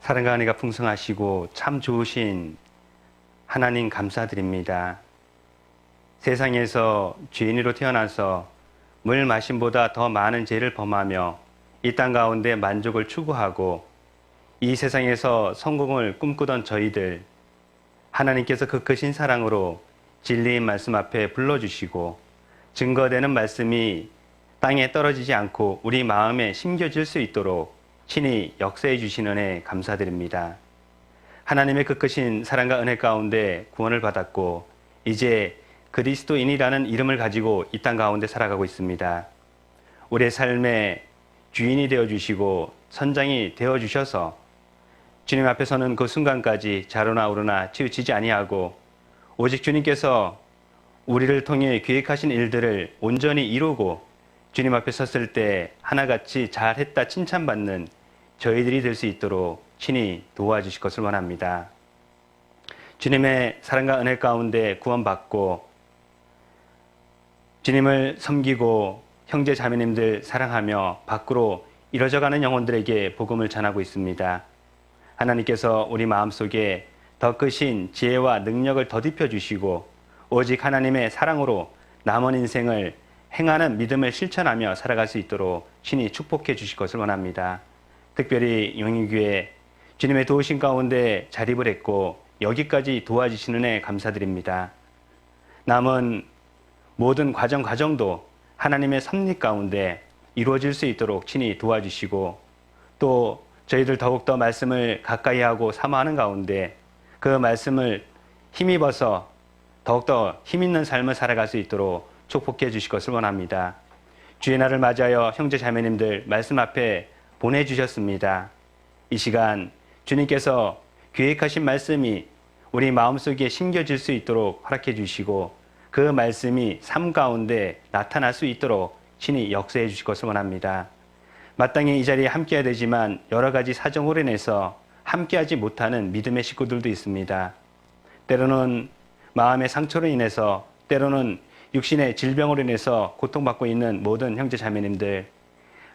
사랑과 은혜가 풍성하시고 참 좋으신 하나님 감사드립니다. 세상에서 죄인으로 태어나서 물 마심보다 더 많은 죄를 범하며 이 땅 가운데 만족을 추구하고 이 세상에서 성공을 꿈꾸던 저희들, 하나님께서 그 크신 사랑으로 진리의 말씀 앞에 불러주시고 증거되는 말씀이 땅에 떨어지지 않고 우리 마음에 심겨질 수 있도록 친히 역사해 주신 은혜 감사드립니다. 하나님의 그 크신 사랑과 은혜 가운데 구원을 받았고 이제 그리스도인이라는 이름을 가지고 이 땅 가운데 살아가고 있습니다. 우리의 삶의 주인이 되어주시고 선장이 되어주셔서 주님 앞에 서는 그 순간까지 좌로나 우로나 치우치지 아니하고 오직 주님께서 우리를 통해 계획하신 일들을 온전히 이루고 주님 앞에 섰을 때 하나같이 잘했다 칭찬받는 저희들이 될 수 있도록 친히 도와주실 것을 원합니다. 주님의 사랑과 은혜 가운데 구원받고 주님을 섬기고 형제 자매님들 사랑하며 밖으로 이뤄져가는 영혼들에게 복음을 전하고 있습니다. 하나님께서 우리 마음속에 더 크신 지혜와 능력을 더딥혀 주시고 오직 하나님의 사랑으로 남은 인생을 행하는 믿음을 실천하며 살아갈 수 있도록 친히 축복해 주실 것을 원합니다. 특별히 용인교회 주님의 도우심 가운데 자립을 했고 여기까지 도와주시는 애 감사드립니다. 남은 모든 과정도 하나님의 섭리 가운데 이루어질 수 있도록 친히 도와주시고 또 저희들 더욱더 말씀을 가까이 하고 사모하는 가운데 그 말씀을 힘입어서 더욱더 힘있는 삶을 살아갈 수 있도록 축복해 주실 것을 원합니다. 주의 날을 맞이하여 형제 자매님들 말씀 앞에 보내주셨습니다. 이 시간 주님께서 계획하신 말씀이 우리 마음속에 심겨질 수 있도록 허락해 주시고 그 말씀이 삶 가운데 나타날 수 있도록 친히 역사해 주실 것을 원합니다. 마땅히 이 자리에 함께해야 되지만 여러 가지 사정으로 인해서 함께하지 못하는 믿음의 식구들도 있습니다. 때로는 마음의 상처로 인해서 때로는 육신의 질병으로 인해서 고통받고 있는 모든 형제 자매님들,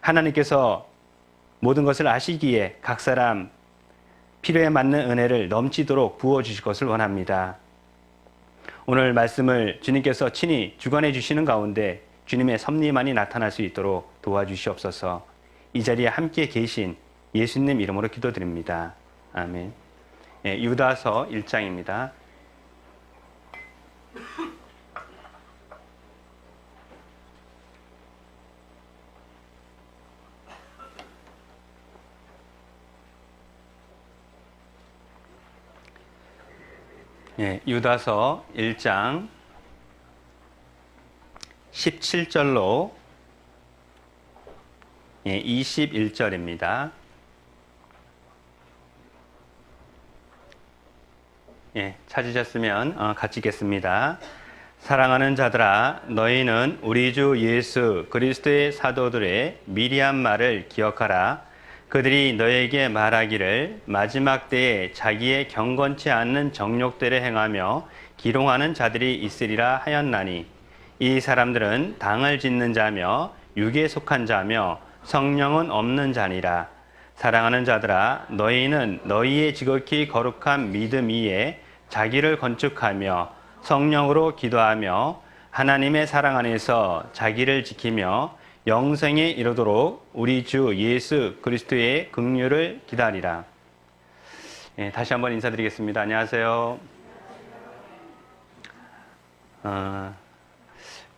하나님께서 모든 것을 아시기에 각 사람 필요에 맞는 은혜를 넘치도록 부어주실 것을 원합니다. 오늘 말씀을 주님께서 친히 주관해 주시는 가운데 주님의 섭리만이 나타날 수 있도록 도와주시옵소서. 이 자리에 함께 계신 예수님 이름으로 기도드립니다. 아멘. 유다서 1장입니다. 유다서 1장 17절로 21절입니다. 찾으셨으면 같이 읽겠습니다. 사랑하는 자들아, 너희는 우리 주 예수 그리스도의 사도들의 미리한 말을 기억하라. 그들이 너에게 말하기를 마지막 때에 자기의 경건치 않는 정욕대로 행하며 기롱하는 자들이 있으리라 하였나니 이 사람들은 당을 짓는 자며 육에 속한 자며 성령은 없는 자니라. 사랑하는 자들아, 너희는 너희의 지극히 거룩한 믿음 위에 자기를 건축하며 성령으로 기도하며 하나님의 사랑 안에서 자기를 지키며 영생에 이르도록 우리 주 예수 그리스도의 긍휼을 기다리라. 다시 한번 인사드리겠습니다. 안녕하세요.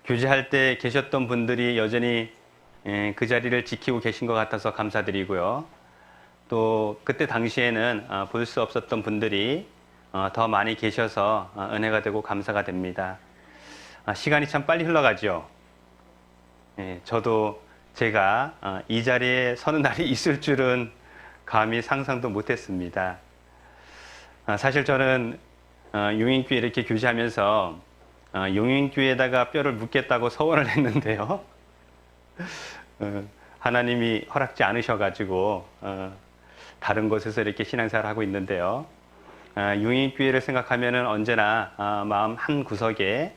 교제할 때 계셨던 분들이 여전히 그 자리를 지키고 계신 것 같아서 감사드리고요. 또 그때 당시에는 볼 수 없었던 분들이 더 많이 계셔서 은혜가 되고 감사가 됩니다. 시간이 참 빨리 흘러가죠. 저도 제가 이 자리에 서는 날이 있을 줄은 감히 상상도 못했습니다. 사실 저는 용인교회 이렇게 교제하면서 용인교회에다가 뼈를 묻겠다고 소원을 했는데요. 하나님이 허락지 않으셔가지고 다른 곳에서 이렇게 신앙생활을 하고 있는데요. 용인교회를 생각하면 언제나 마음 한 구석에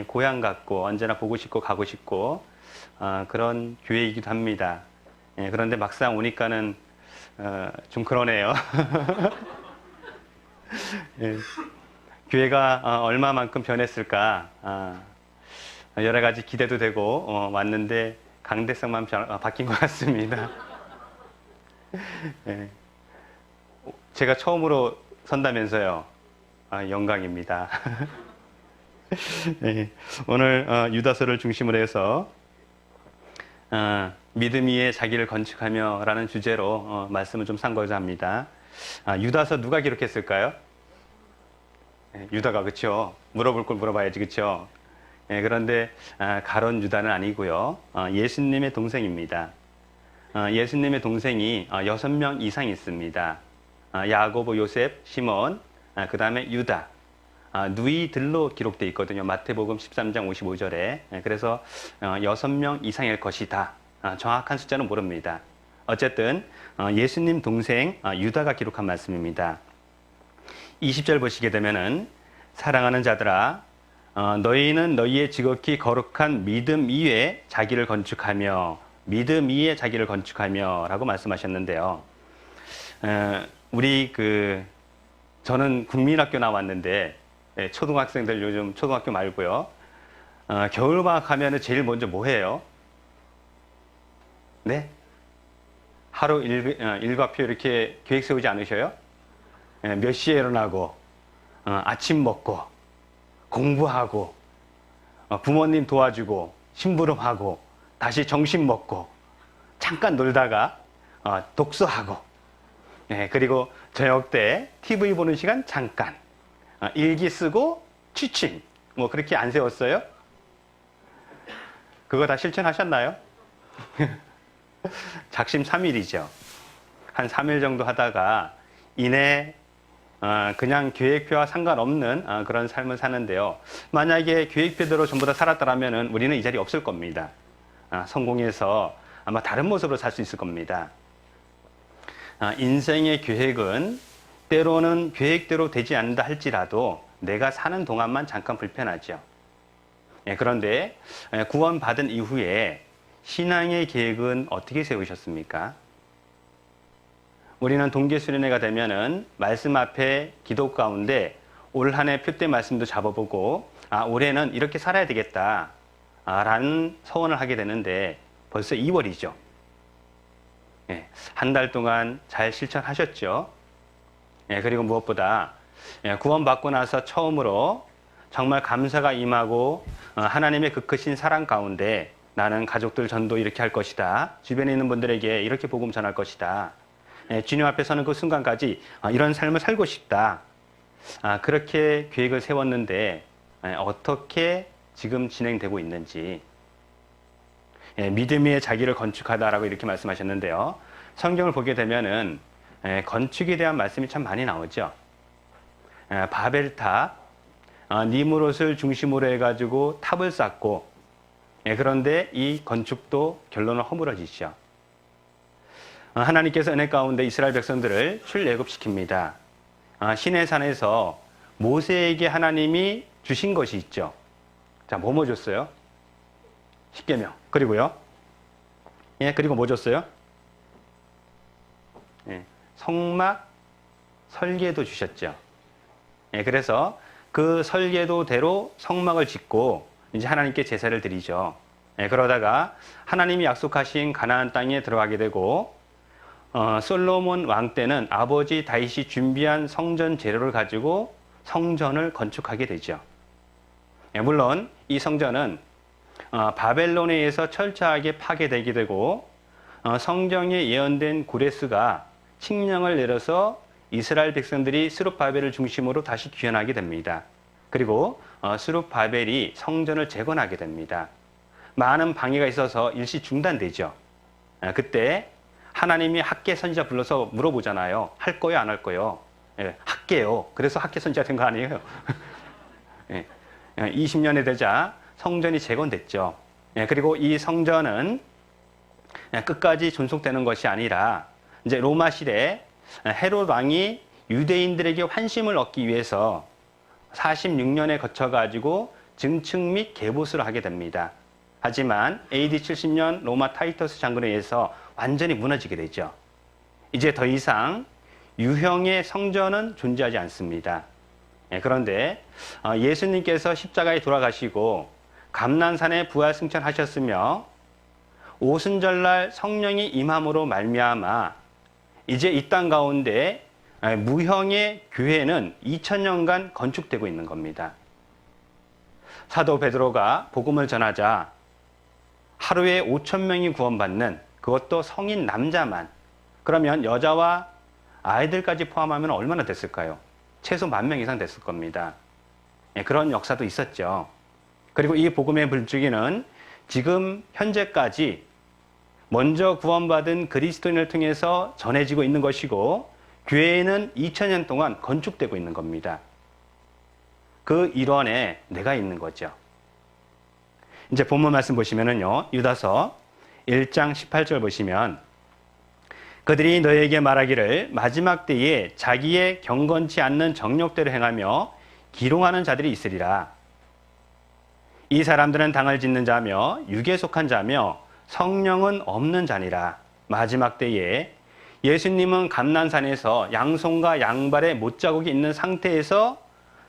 고향 같고 언제나 보고 싶고 가고 싶고 그런 교회이기도 합니다. 그런데 막상 오니까는 좀 그러네요. 예, 교회가 얼마만큼 변했을까? 여러 가지 기대도 되고 왔는데 강대성만 바뀐 것 같습니다. 예, 제가 처음으로 선다면서요. 영광입니다. 예, 오늘 유다서를 중심으로 해서 믿음 위에 자기를 건축하며 라는 주제로 말씀을 좀 삼고자 합니다. 유다서 누가 기록했을까요? 유다가, 그쵸? 물어볼 걸 물어봐야지, 그쵸? 그런데 가론 유다는 아니고요. 예수님의 동생입니다. 예수님의 동생이 6명 이상 있습니다. 야고보, 요셉, 시몬, 그 다음에 유다. 누이들로 기록되어 있거든요. 마태복음 13장 55절에. 그래서 6명 이상일 것이다. 정확한 숫자는 모릅니다. 어쨌든 예수님 동생 유다가 기록한 말씀입니다. 20절 보시게 되면은 사랑하는 자들아 너희는 너희의 지극히 거룩한 믿음 위에 자기를 건축하며 믿음 위에 자기를 건축하며 라고 말씀하셨는데요. 우리 저는 국민학교 나왔는데 초등학생들 요즘 초등학교 말고요. 겨울방학 하면은 제일 먼저 뭐 해요? 네? 하루 일과표 이렇게 계획 세우지 않으셔요? 몇 시에 일어나고 아침 먹고 공부하고 부모님 도와주고 심부름하고 다시 점심 먹고 잠깐 놀다가 독서하고 그리고 저녁 때 TV 보는 시간 잠깐 일기 쓰고 취침 뭐 그렇게 안 세웠어요? 그거 다 실천하셨나요? 작심 3일이죠. 한 3일 정도 하다가 이내 그냥 계획표와 상관없는 그런 삶을 사는데요. 만약에 계획표대로 전부 다 살았더라면 우리는 이 자리에 없을 겁니다. 성공해서 아마 다른 모습으로 살 수 있을 겁니다. 인생의 계획은 때로는 계획대로 되지 않는다 할지라도 내가 사는 동안만 잠깐 불편하죠. 그런데 구원받은 이후에 신앙의 계획은 어떻게 세우셨습니까? 우리는 동계수련회가 되면은 말씀 앞에 기도 가운데 올 한 해 표대 말씀도 잡아보고 올해는 이렇게 살아야 되겠다 라는 서원을 하게 되는데 벌써 2월이죠. 한 달 동안 잘 실천하셨죠? 그리고 무엇보다 구원받고 나서 처음으로 정말 감사가 임하고 하나님의 그 크신 사랑 가운데 나는 가족들 전도 이렇게 할 것이다. 주변에 있는 분들에게 이렇게 복음 전할 것이다. 주님 앞에 서는 그 순간까지 이런 삶을 살고 싶다. 그렇게 계획을 세웠는데 어떻게 지금 진행되고 있는지. 믿음 위에 자기를 건축하다라고 이렇게 말씀하셨는데요. 성경을 보게 되면은 건축에 대한 말씀이 참 많이 나오죠. 바벨탑, 니무롯을 중심으로 해가지고 탑을 쌓고 그런데 이 건축도 결론은 허물어지죠. 하나님께서 은혜 가운데 이스라엘 백성들을 출애굽시킵니다. 시내산에서 모세에게 하나님이 주신 것이 있죠. 자, 뭐 줬어요? 십계명. 그리고요. 그리고 뭐 줬어요? 성막 설계도 주셨죠. 그래서 그 설계도대로 성막을 짓고 이제 하나님께 제사를 드리죠. 그러다가 하나님이 약속하신 가나안 땅에 들어가게 되고 솔로몬 왕 때는 아버지 다윗이 준비한 성전 재료를 가지고 성전을 건축하게 되죠. 물론 이 성전은 바벨론에 의해서 철저하게 파괴되게 되고 성경에 예언된 구레스가 칙령을 내려서 이스라엘 백성들이 스룹바벨을 중심으로 다시 귀환하게 됩니다. 그리고 스룹바벨이 성전을 재건하게 됩니다. 많은 방해가 있어서 일시 중단되죠. 그때 하나님이 학계 선지자 불러서 물어보잖아요. 할 거요, 안 할 거요? 할게요. 그래서 학계 선지자 된 거 아니에요? 20년이 되자 성전이 재건됐죠. 그리고 이 성전은 끝까지 존속되는 것이 아니라 이제 로마 시대 헤롯 왕이 유대인들에게 환심을 얻기 위해서 46년에 거쳐가지고 증축 및 개보수를 하게 됩니다. 하지만 AD 70년 로마 타이터스 장군에 의해서 완전히 무너지게 되죠. 이제 더 이상 유형의 성전은 존재하지 않습니다. 그런데 예수님께서 십자가에 돌아가시고 감난산에 부활 승천하셨으며 오순절날 성령이 임함으로 말미암아 이제 이 땅 가운데 무형의 교회는 2000년간 건축되고 있는 겁니다. 사도 베드로가 복음을 전하자 하루에 5,000명이 구원받는, 그것도 성인 남자만, 그러면 여자와 아이들까지 포함하면 얼마나 됐을까요? 최소 10,000명 이상 됐을 겁니다. 그런 역사도 있었죠. 그리고 이 복음의 불주기는 지금 현재까지 먼저 구원받은 그리스도인을 통해서 전해지고 있는 것이고, 교회에는 2000년 동안 건축되고 있는 겁니다. 그 일원에 내가 있는 거죠. 이제 본문 말씀 보시면은요, 유다서 1장 18절 보시면, 그들이 너에게 말하기를 마지막 때에 자기의 경건치 않는 정욕대로 행하며 기롱하는 자들이 있으리라. 이 사람들은 당을 짓는 자며 육에 속한 자며 성령은 없는 자니라. 마지막 때에 예수님은 감난산에서 양손과 양발에 못자국이 있는 상태에서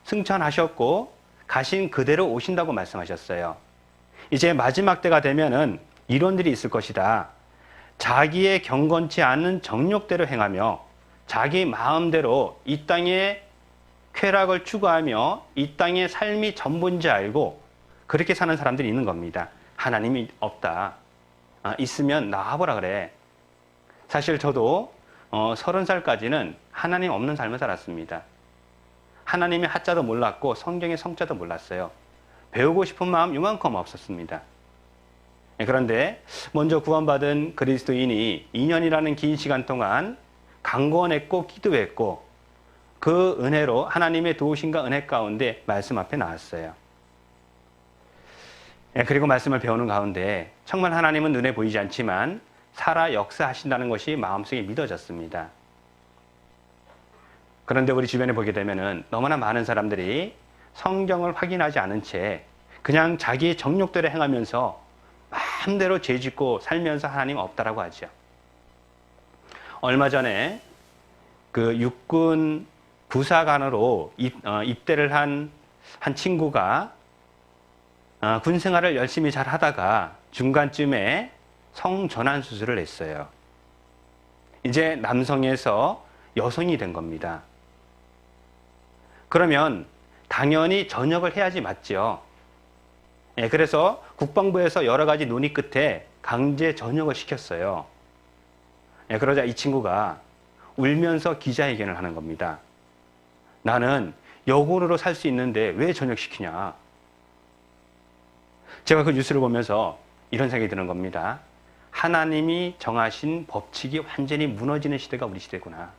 승천하셨고 가신 그대로 오신다고 말씀하셨어요. 이제 마지막 때가 되면은 이론들이 있을 것이다. 자기의 경건치 않은 정욕대로 행하며 자기 마음대로 이 땅에 쾌락을 추구하며 이 땅의 삶이 전부인지 알고 그렇게 사는 사람들이 있는 겁니다. 하나님이 없다. 있으면 나와보라 그래. 사실 저도 30살까지는 하나님 없는 삶을 살았습니다. 하나님의 하자도 몰랐고 성경의 성자도 몰랐어요. 배우고 싶은 마음 요만큼 없었습니다. 그런데 먼저 구원받은 그리스도인이 2년이라는 긴 시간 동안 강권했고 기도했고 그 은혜로 하나님의 도우심과 은혜 가운데 말씀 앞에 나왔어요. 그리고 말씀을 배우는 가운데 정말 하나님은 눈에 보이지 않지만 살아 역사하신다는 것이 마음속에 믿어졌습니다. 그런데 우리 주변에 보게 되면은 너무나 많은 사람들이 성경을 확인하지 않은 채 그냥 자기의 정욕대로 행하면서 마음대로 죄짓고 살면서 하나님 없다라고 하죠. 얼마 전에 그 육군 부사관으로 입대를 한 친구가 군 생활을 열심히 잘 하다가 중간쯤에 성전환 수술을 했어요. 이제 남성에서 여성이 된 겁니다. 그러면 당연히 전역을 해야지 맞죠. 그래서 국방부에서 여러 가지 논의 끝에 강제 전역을 시켰어요. 그러자 이 친구가 울면서 기자회견을 하는 겁니다. 나는 여군으로 살 수 있는데 왜 전역시키냐. 제가 그 뉴스를 보면서 이런 생각이 드는 겁니다. 하나님이 정하신 법칙이 완전히 무너지는 시대가 우리 시대구나.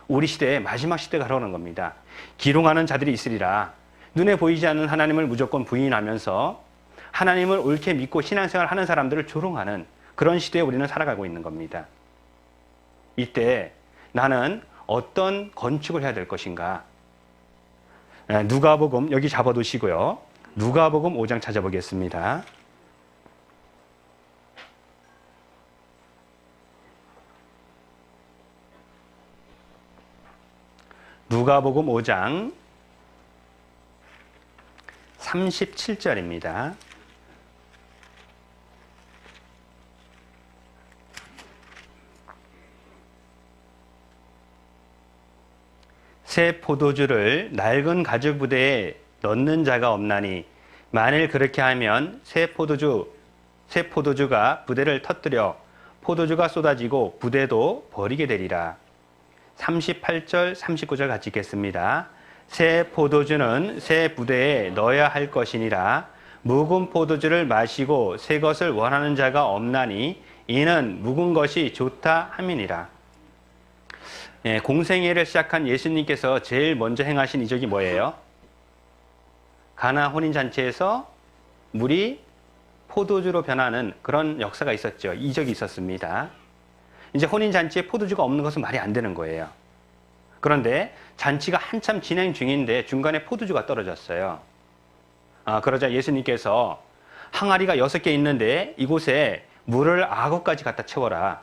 우리 시대의 마지막 시대가 그러는 겁니다. 기롱하는 자들이 있으리라. 눈에 보이지 않는 하나님을 무조건 부인하면서 하나님을 옳게 믿고 신앙생활 하는 사람들을 조롱하는 그런 시대에 우리는 살아가고 있는 겁니다. 이때 나는 어떤 건축을 해야 될 것인가? 누가복음 여기 잡아두시고요. 누가복음 5장 찾아보겠습니다. 누가복음 5장 37절입니다. 새 포도주를 낡은 가죽 부대에 넣는 자가 없나니 만일 그렇게 하면 새 포도주가 부대를 터뜨려 포도주가 쏟아지고 부대도 버리게 되리라. 38절 39절 같이 읽겠습니다. 새 포도주는 새 부대에 넣어야 할 것이니라. 묵은 포도주를 마시고 새 것을 원하는 자가 없나니 이는 묵은 것이 좋다 함이니라. 공생애를 시작한 예수님께서 제일 먼저 행하신 이적이 뭐예요? 가나 혼인잔치에서 물이 포도주로 변하는 그런 역사가 있었죠. 이적이 있었습니다. 이제 혼인잔치에 포도주가 없는 것은 말이 안 되는 거예요. 그런데 잔치가 한참 진행 중인데 중간에 포도주가 떨어졌어요. 그러자 예수님께서 항아리가 6개 있는데 이곳에 물을 9가지 갖다 채워라.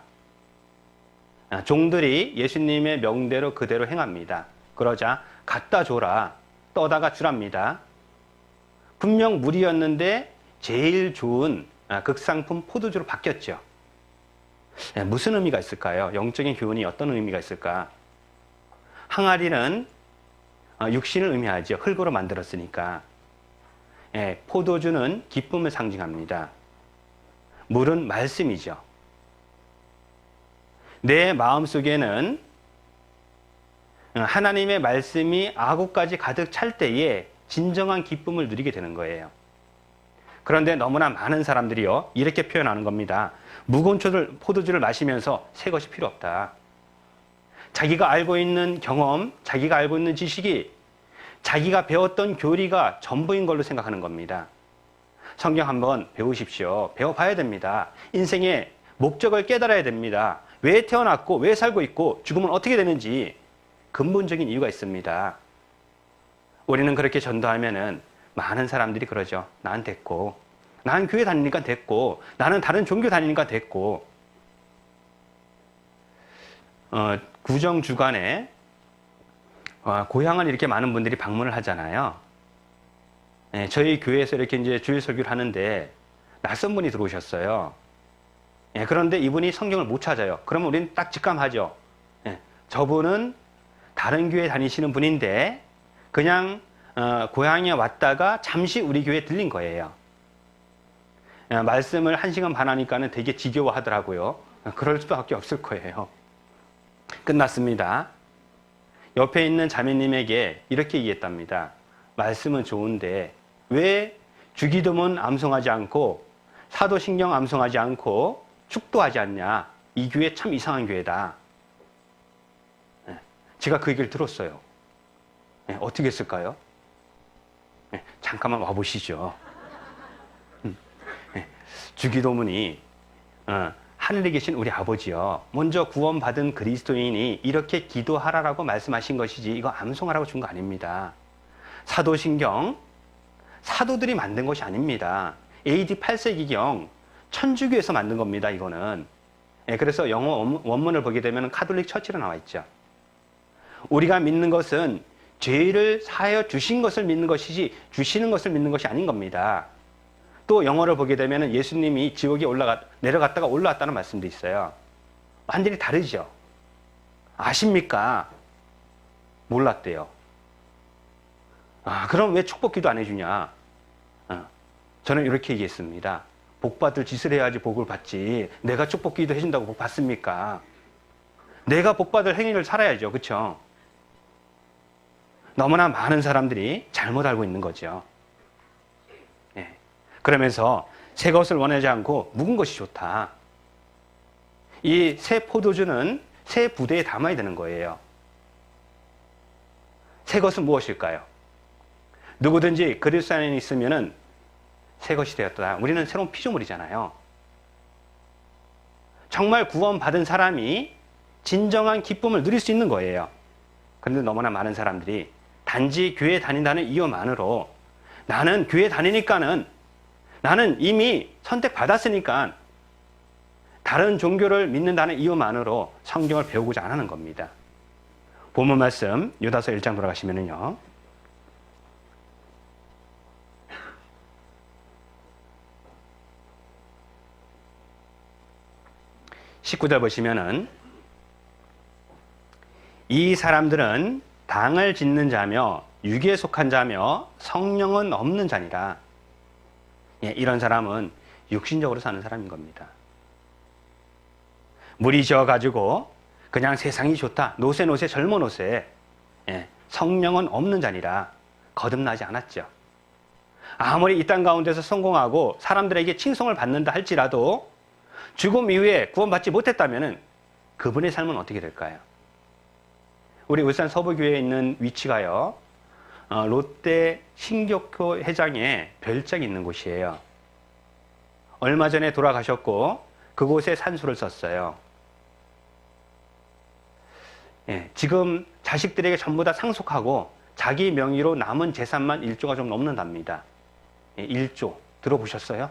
종들이 예수님의 명대로 그대로 행합니다. 그러자 갖다 줘라, 떠다가 주랍니다. 분명 물이었는데 제일 좋은 극상품 포도주로 바뀌었죠. 무슨 의미가 있을까요? 영적인 교훈이 어떤 의미가 있을까? 항아리는 육신을 의미하죠. 흙으로 만들었으니까. 포도주는 기쁨을 상징합니다. 물은 말씀이죠. 내 마음속에는 하나님의 말씀이 아구까지 가득 찰 때에 진정한 기쁨을 누리게 되는 거예요. 그런데 너무나 많은 사람들이요, 이렇게 표현하는 겁니다. 무거운 포도주를 마시면서 새 것이 필요 없다. 자기가 알고 있는 경험, 자기가 알고 있는 지식이 자기가 배웠던 교리가 전부인 걸로 생각하는 겁니다. 성경 한번 배우십시오. 배워봐야 됩니다. 인생의 목적을 깨달아야 됩니다. 왜 태어났고 왜 살고 있고 죽으면 어떻게 되는지 근본적인 이유가 있습니다. 우리는 그렇게 전도하면은 많은 사람들이 그러죠. 난 됐고, 난 교회 다니니까 됐고, 나는 다른 종교 다니니까 됐고. 구정 주간에 고향을 이렇게 많은 분들이 방문을 하잖아요. 저희 교회에서 이렇게 이제 주일 설교를 하는데 낯선 분이 들어오셨어요. 그런데 이분이 성경을 못 찾아요. 그러면 우리는 딱 직감하죠. 저분은 다른 교회 다니시는 분인데 그냥 고향에 왔다가 잠시 우리 교회에 들린 거예요. 말씀을 1시간 반 하니까는 되게 지겨워하더라고요. 그럴 수밖에 없을 거예요. 끝났습니다. 옆에 있는 자매님에게 이렇게 얘기했답니다. 말씀은 좋은데 왜 주기도문 암송하지 않고 사도신경 암송하지 않고 축도하지 않냐. 이 교회 참 이상한 교회다. 제가 그 얘기를 들었어요. 어떻게 했을까요? 잠깐만 와보시죠. 주기도문이 하늘에 계신 우리 아버지요, 먼저 구원받은 그리스도인이 이렇게 기도하라라고 말씀하신 것이지 이거 암송하라고 준 거 아닙니다. 사도신경 사도들이 만든 것이 아닙니다. AD 8세기경 천주교에서 만든 겁니다. 이거는. 그래서 영어 원문을 보게 되면 카톨릭 처치로 나와 있죠. 우리가 믿는 것은 죄를 사하여 주신 것을 믿는 것이지 주시는 것을 믿는 것이 아닌 겁니다. 또 영어를 보게 되면 예수님이 지옥에 내려갔다가 올라왔다는 말씀도 있어요. 완전히 다르죠. 아십니까? 몰랐대요. 그럼 왜 축복기도 안 해주냐? 저는 이렇게 얘기했습니다. 복받을 짓을 해야지 복을 받지. 내가 축복기도 해준다고 복 받습니까? 내가 복받을 행위를 살아야죠. 그렇죠? 너무나 많은 사람들이 잘못 알고 있는 거죠. 그러면서 새 것을 원하지 않고 묵은 것이 좋다. 이 새 포도주는 새 부대에 담아야 되는 거예요. 새 것은 무엇일까요? 누구든지 그리스도 안에 있으면은 새 것이 되었다. 우리는 새로운 피조물이잖아요. 정말 구원받은 사람이 진정한 기쁨을 누릴 수 있는 거예요. 그런데 너무나 많은 사람들이 단지 교회 다닌다는 이유만으로 나는 교회 다니니까는 나는 이미 선택받았으니까 다른 종교를 믿는다는 이유만으로 성경을 배우고자 안 하는 겁니다. 본문 말씀 유다서 1장 돌아가시면은요. 19절 보시면은 이 사람들은 당을 짓는 자며 육에 속한 자며 성령은 없는 자니라. 이런 사람은 육신적으로 사는 사람인 겁니다. 물이 지어가지고 그냥 세상이 좋다. 노세 젊어 노세. 성령은 없는 자니라. 거듭나지 않았죠. 아무리 이 땅 가운데서 성공하고 사람들에게 칭송을 받는다 할지라도 죽음 이후에 구원받지 못했다면 그분의 삶은 어떻게 될까요? 우리 울산 서부교회에 있는 위치가요, 롯데 신격호 회장의 별장이 있는 곳이에요. 얼마 전에 돌아가셨고 그곳에 산수를 썼어요. 지금 자식들에게 전부 다 상속하고 자기 명의로 남은 재산만 1조가 좀 넘는답니다. 1조 들어보셨어요?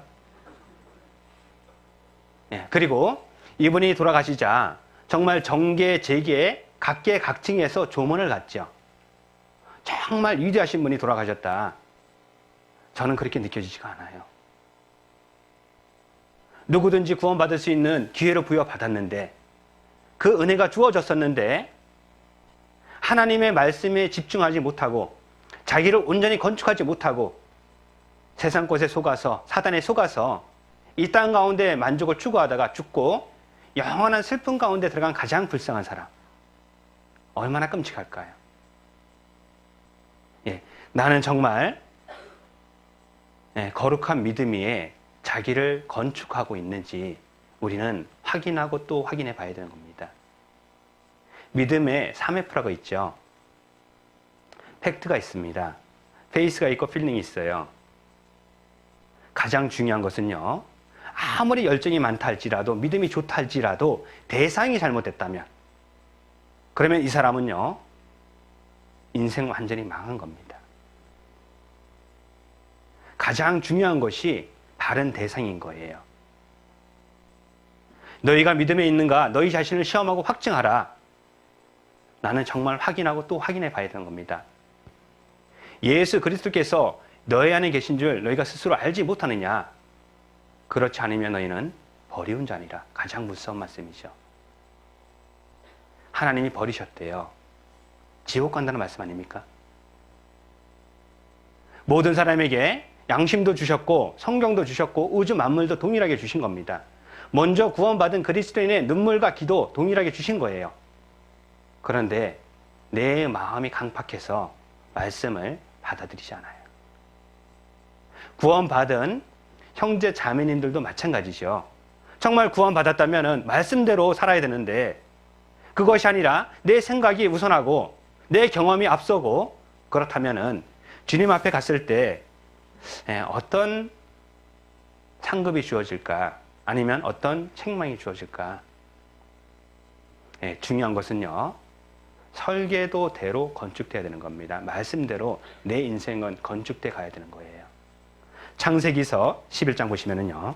그리고 이분이 돌아가시자 정말 정계, 재계, 각계각층에서 조문을 갔죠. 정말 위대하신 분이 돌아가셨다. 저는 그렇게 느껴지지가 않아요. 누구든지 구원받을 수 있는 기회로 부여받았는데, 그 은혜가 주어졌었는데 하나님의 말씀에 집중하지 못하고 자기를 온전히 건축하지 못하고 세상 것에 속아서, 사단에 속아서 이 땅 가운데 만족을 추구하다가 죽고 영원한 슬픔 가운데 들어간 가장 불쌍한 사람, 얼마나 끔찍할까요? 나는 정말 거룩한 믿음 위에 자기를 건축하고 있는지 우리는 확인하고 또 확인해 봐야 되는 겁니다. 믿음에 3F라고 있죠. 팩트가 있습니다. 페이스가 있고 필링이 있어요. 가장 중요한 것은요, 아무리 열정이 많다 할지라도, 믿음이 좋다 할지라도 대상이 잘못됐다면, 그러면 이 사람은요, 인생 완전히 망한 겁니다. 가장 중요한 것이 바른 대상인 거예요. 너희가 믿음에 있는가 너희 자신을 시험하고 확증하라. 나는 정말 확인하고 또 확인해 봐야 되는 겁니다. 예수 그리스도께서 너희 안에 계신 줄 너희가 스스로 알지 못하느냐? 그렇지 않으면 너희는 버리운 자니라. 가장 무서운 말씀이죠. 하나님이 버리셨대요. 지옥 간다는 말씀 아닙니까? 모든 사람에게 양심도 주셨고 성경도 주셨고 우주 만물도 동일하게 주신 겁니다. 먼저 구원받은 그리스도인의 눈물과 기도 동일하게 주신 거예요. 그런데 내 마음이 강팍해서 말씀을 받아들이지 않아요. 구원받은 형제 자매님들도 마찬가지죠. 정말 구원받았다면 말씀대로 살아야 되는데 그것이 아니라 내 생각이 우선하고 내 경험이 앞서고, 그렇다면 주님 앞에 갔을 때 어떤 상급이 주어질까? 아니면 어떤 책망이 주어질까? 중요한 것은요, 설계도대로 건축돼야 되는 겁니다. 말씀대로 내 인생은 건축돼 가야 되는 거예요. 창세기서 11장 보시면은요,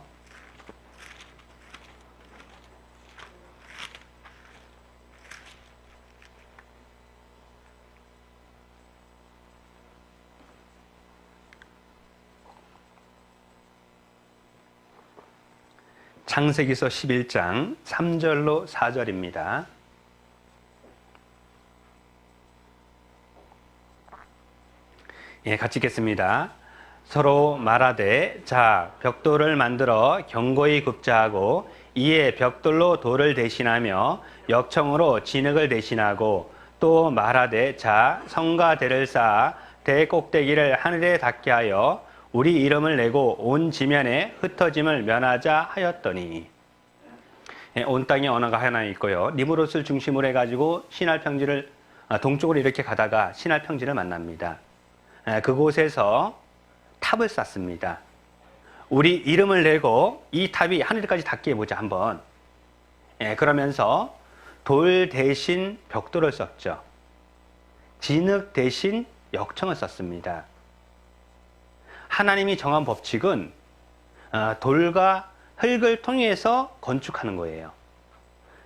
창세기서 11장 3절로 4절입니다. 같이 읽겠습니다. 서로 말하되 자 벽돌을 만들어 견고히 굽자하고 이에 벽돌로 돌을 대신하며 역청으로 진흙을 대신하고 또 말하되 자 성과 대를 쌓아 대 꼭대기를 하늘에 닿게 하여 우리 이름을 내고 온 지면에 흩어짐을 면하자 하였더니, 온 땅에 언어가 하나 있고요. 니무롯을 중심으로 해가지고 신할 평지를 동쪽으로 이렇게 가다가 신할 평지를 만납니다. 그곳에서 탑을 쌓습니다. 우리 이름을 내고 이 탑이 하늘까지 닿게 해보자 한번. 그러면서 돌 대신 벽돌을 썼죠. 진흙 대신 역청을 썼습니다. 하나님이 정한 법칙은 돌과 흙을 통해서 건축하는 거예요.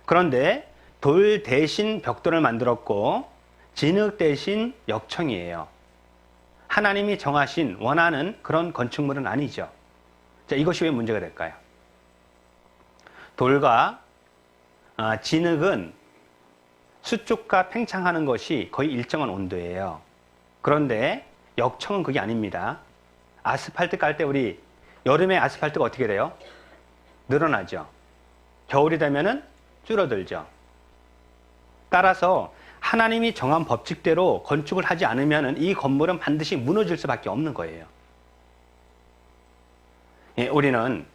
그런데 돌 대신 벽돌을 만들었고 진흙 대신 역청이에요. 하나님이 정하신 원하는 그런 건축물은 아니죠. 자, 이것이 왜 문제가 될까요? 돌과 진흙은 수축과 팽창하는 것이 거의 일정한 온도예요. 그런데 역청은 그게 아닙니다. 아스팔트 깔 때 우리 여름에 아스팔트가 어떻게 돼요? 늘어나죠. 겨울이 되면은 줄어들죠. 따라서 하나님이 정한 법칙대로 건축을 하지 않으면 이 건물은 반드시 무너질 수밖에 없는 거예요. 우리는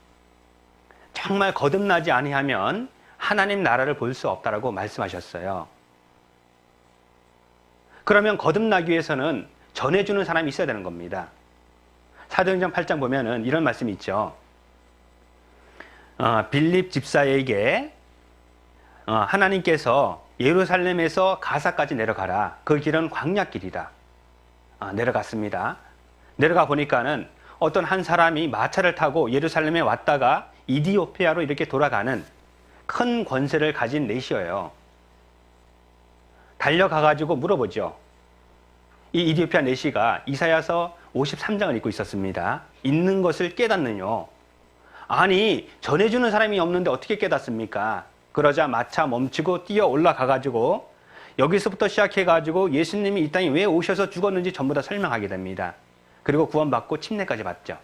정말 거듭나지 아니하면 하나님 나라를 볼 수 없다라고 말씀하셨어요. 그러면 거듭나기 위해서는 전해주는 사람이 있어야 되는 겁니다. 사도행전 8장 보면은 이런 말씀이 있죠. 빌립 집사에게 하나님께서 예루살렘에서 가사까지 내려가라. 그 길은 광야길이다. 내려갔습니다. 내려가 보니까는 어떤 한 사람이 마차를 타고 예루살렘에 왔다가 이디오피아로 이렇게 돌아가는 큰 권세를 가진 내시여요. 달려가가지고 물어보죠. 이 이디오피아 내시가 이사야서 53장을 읽고 있었습니다. 있는 것을 깨닫느뇨. 아니, 전해주는 사람이 없는데 어떻게 깨닫습니까? 그러자 마차 멈추고 뛰어 올라가가지고 여기서부터 시작해가지고 예수님이 이 땅에 왜 오셔서 죽었는지 전부 다 설명하게 됩니다. 그리고 구원받고 침례까지 받죠.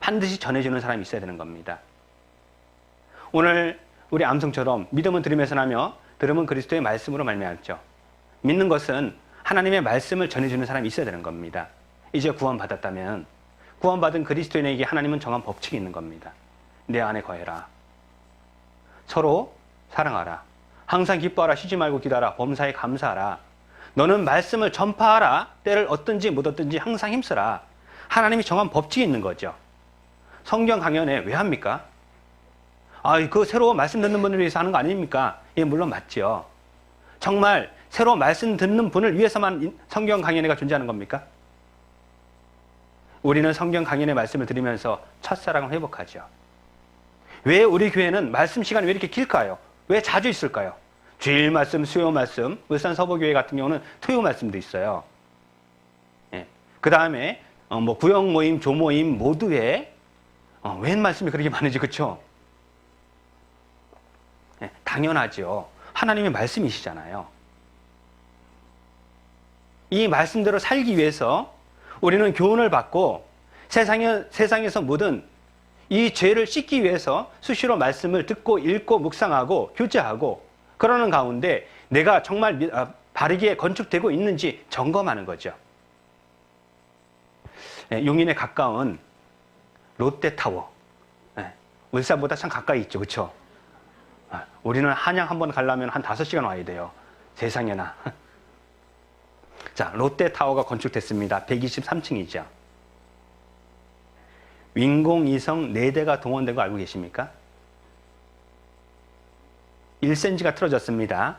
반드시 전해주는 사람이 있어야 되는 겁니다. 오늘 우리 암송처럼 믿음은 들으면서 나며 들음은 그리스도의 말씀으로 말미암죠. 믿는 것은 하나님의 말씀을 전해주는 사람이 있어야 되는 겁니다. 이제 구원받았다면 구원받은 그리스도인에게 하나님은 정한 법칙이 있는 겁니다. 내 안에 거해라. 서로 사랑하라. 항상 기뻐하라. 쉬지 말고 기도하라. 범사에 감사하라. 너는 말씀을 전파하라. 때를 얻든지 못 얻든지 항상 힘쓰라. 하나님이 정한 법칙이 있는 거죠. 성경 강연에 왜 합니까? 그 새로운 말씀 듣는 분을 위해서 하는 거 아닙니까? 예, 물론 맞죠. 정말 새로운 말씀 듣는 분을 위해서만 성경 강연회가 존재하는 겁니까? 우리는 성경 강연의 말씀을 들으면서 첫사랑을 회복하죠. 왜 우리 교회는 말씀 시간이 왜 이렇게 길까요? 왜 자주 있을까요? 주일 말씀, 수요 말씀, 울산 서부교회 같은 경우는 토요 말씀도 있어요. 예. 그 다음에 구역 모임, 조모임 모두에 웬 말씀이 그렇게 많은지, 그렇죠? 예, 당연하죠. 하나님의 말씀이시잖아요. 이 말씀대로 살기 위해서 우리는 교훈을 받고 세상에서 묻은 이 죄를 씻기 위해서 수시로 말씀을 듣고 읽고 묵상하고 교제하고 그러는 가운데 내가 정말 바르게 건축되고 있는지 점검하는 거죠. 예, 용인에 가까운 롯데타워. 예, 울산보다 참 가까이 있죠. 그렇죠? 우리는 한양 한번 가려면 한 5시간 와야 돼요. 세상에나. 자, 롯데타워가 건축됐습니다. 123층이죠. 인공위성 4대가 동원된 거 알고 계십니까? 1cm가 틀어졌습니다.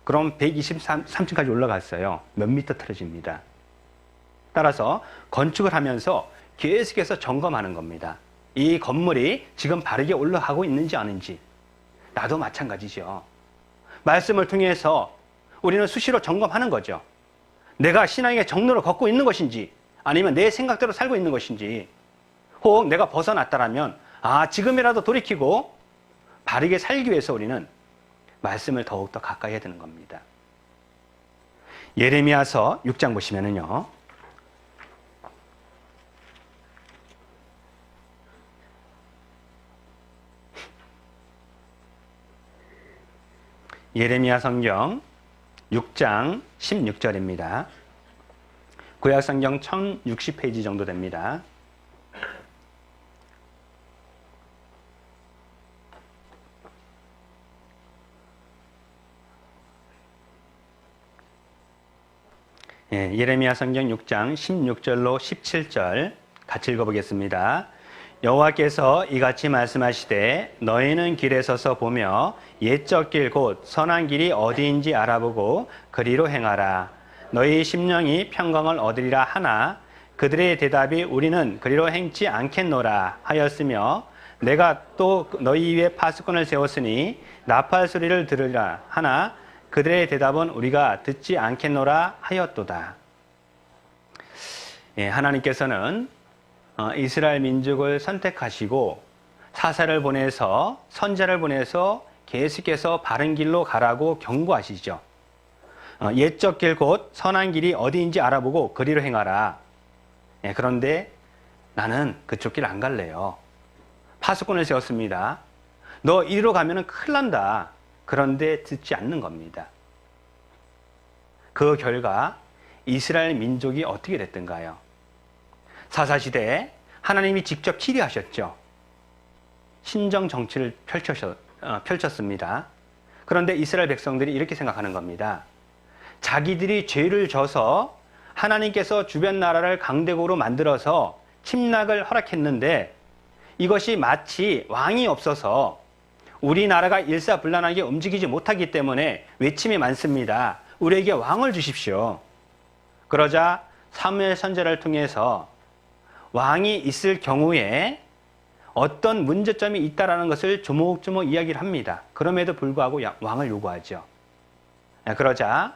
그럼 123층까지 올라갔어요. 몇 미터 틀어집니다. 따라서 건축을 하면서 계속해서 점검하는 겁니다. 이 건물이 지금 바르게 올라가고 있는지 아닌지. 나도 마찬가지죠. 말씀을 통해서 우리는 수시로 점검하는 거죠. 내가 신앙의 정로를 걷고 있는 것인지 아니면 내 생각대로 살고 있는 것인지 혹 내가 벗어났다라면 지금이라도 돌이키고 바르게 살기 위해서 우리는 말씀을 더욱더 가까이 해야 되는 겁니다. 예레미야서 6장 보시면은요. 예레미야 성경 6장 16절입니다. 구약 성경 1060페이지 정도 됩니다. 예, 예레미야 성경 6장 16절로 17절 같이 읽어보겠습니다. 여호와께서 이같이 말씀하시되 너희는 길에 서서 보며 옛적 길 곧 선한 길이 어디인지 알아보고 그리로 행하라. 너희 심령이 평강을 얻으리라 하나 그들의 대답이 우리는 그리로 행치 않겠노라 하였으며 내가 또 너희 위에 파수꾼을 세웠으니 나팔 소리를 들으라 하나 그들의 대답은 우리가 듣지 않겠노라 하였도다. 예, 하나님께서는 이스라엘 민족을 선택하시고 사사를 보내서 선지자를 보내서 계속해서 바른 길로 가라고 경고하시죠. 옛적 길 곧 선한 길이 어디인지 알아보고 그리로 행하라. 예, 그런데 나는 그쪽 길 안 갈래요. 파수꾼을 세웠습니다. 너 이리로 가면 큰일 난다. 그런데 듣지 않는 겁니다. 그 결과 이스라엘 민족이 어떻게 됐던가요? 사사시대에 하나님이 직접 치리하셨죠. 신정 정치를 펼쳤습니다. 그런데 이스라엘 백성들이 이렇게 생각하는 겁니다. 자기들이 죄를 져서 하나님께서 주변 나라를 강대국으로 만들어서 침략을 허락했는데 이것이 마치 왕이 없어서 우리나라가 일사불란하게 움직이지 못하기 때문에 외침이 많습니다. 우리에게 왕을 주십시오. 그러자 사무엘 선지자를 통해서 왕이 있을 경우에 어떤 문제점이 있다라는 것을 조목조목 이야기를 합니다. 그럼에도 불구하고 왕을 요구하죠. 그러자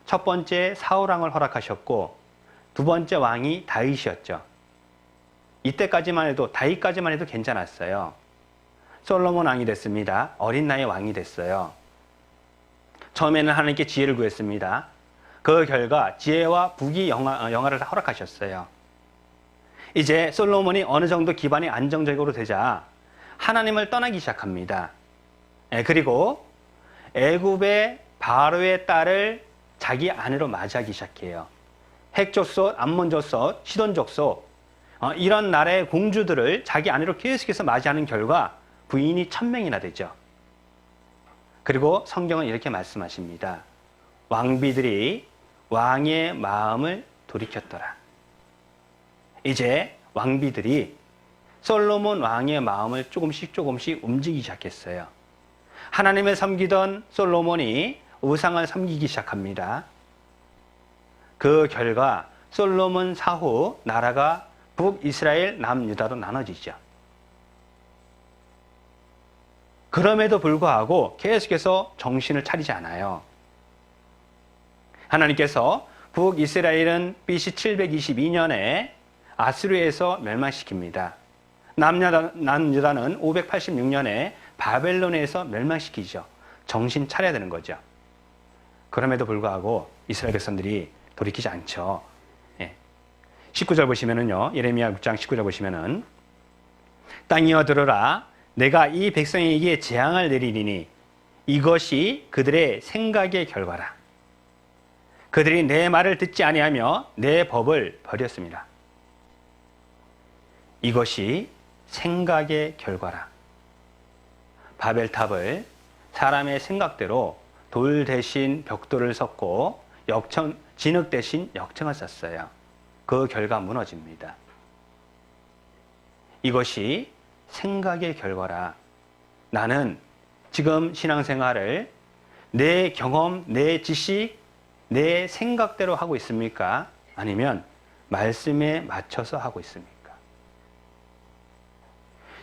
첫 번째 사울왕을 허락하셨고 두 번째 왕이 다윗이었죠. 이때까지만 해도 다윗까지만 해도 괜찮았어요. 솔로몬 왕이 됐습니다. 어린 나이에 왕이 됐어요. 처음에는 하나님께 지혜를 구했습니다. 그 결과 지혜와 부귀 영화를 다 허락하셨어요. 이제 솔로몬이 어느 정도 기반이 안정적으로 되자 하나님을 떠나기 시작합니다. 그리고 애굽의 바로의 딸을 자기 아내로 맞이하기 시작해요. 핵족속, 암몬족속, 시돈족속 이런 나라의 공주들을 자기 아내로 계속해서 맞이하는 결과 부인이 1000명이나 되죠. 그리고 성경은 이렇게 말씀하십니다. 왕비들이 왕의 마음을 돌이켰더라. 이제 왕비들이 솔로몬 왕의 마음을 조금씩 움직이기 시작했어요. 하나님을 섬기던 솔로몬이 우상을 섬기기 시작합니다. 그 결과 솔로몬 사후 나라가 북이스라엘, 남유다로 나눠지죠. 그럼에도 불구하고 계속해서 정신을 차리지 않아요. 하나님께서 북이스라엘은 BC 722년에 아수르에서 멸망시킵니다. 남유다는 586년에 바벨론에서 멸망시키죠. 정신 차려야 되는 거죠. 그럼에도 불구하고 이스라엘 백성들이 돌이키지 않죠. 19절 보시면은요, 예레미야 6장 19절 보시면은 땅이여 들으라, 내가 이 백성에게 재앙을 내리리니 이것이 그들의 생각의 결과라. 그들이 내 말을 듣지 아니하며 내 법을 버렸습니다. 이것이 생각의 결과라. 바벨탑을 사람의 생각대로 돌 대신 벽돌을 섰고 진흙 대신 역청을 썼어요. 그 결과 무너집니다. 이것이 생각의 결과라. 나는 지금 신앙생활을 내 경험, 내 지식, 내 생각대로 하고 있습니까? 아니면 말씀에 맞춰서 하고 있습니까?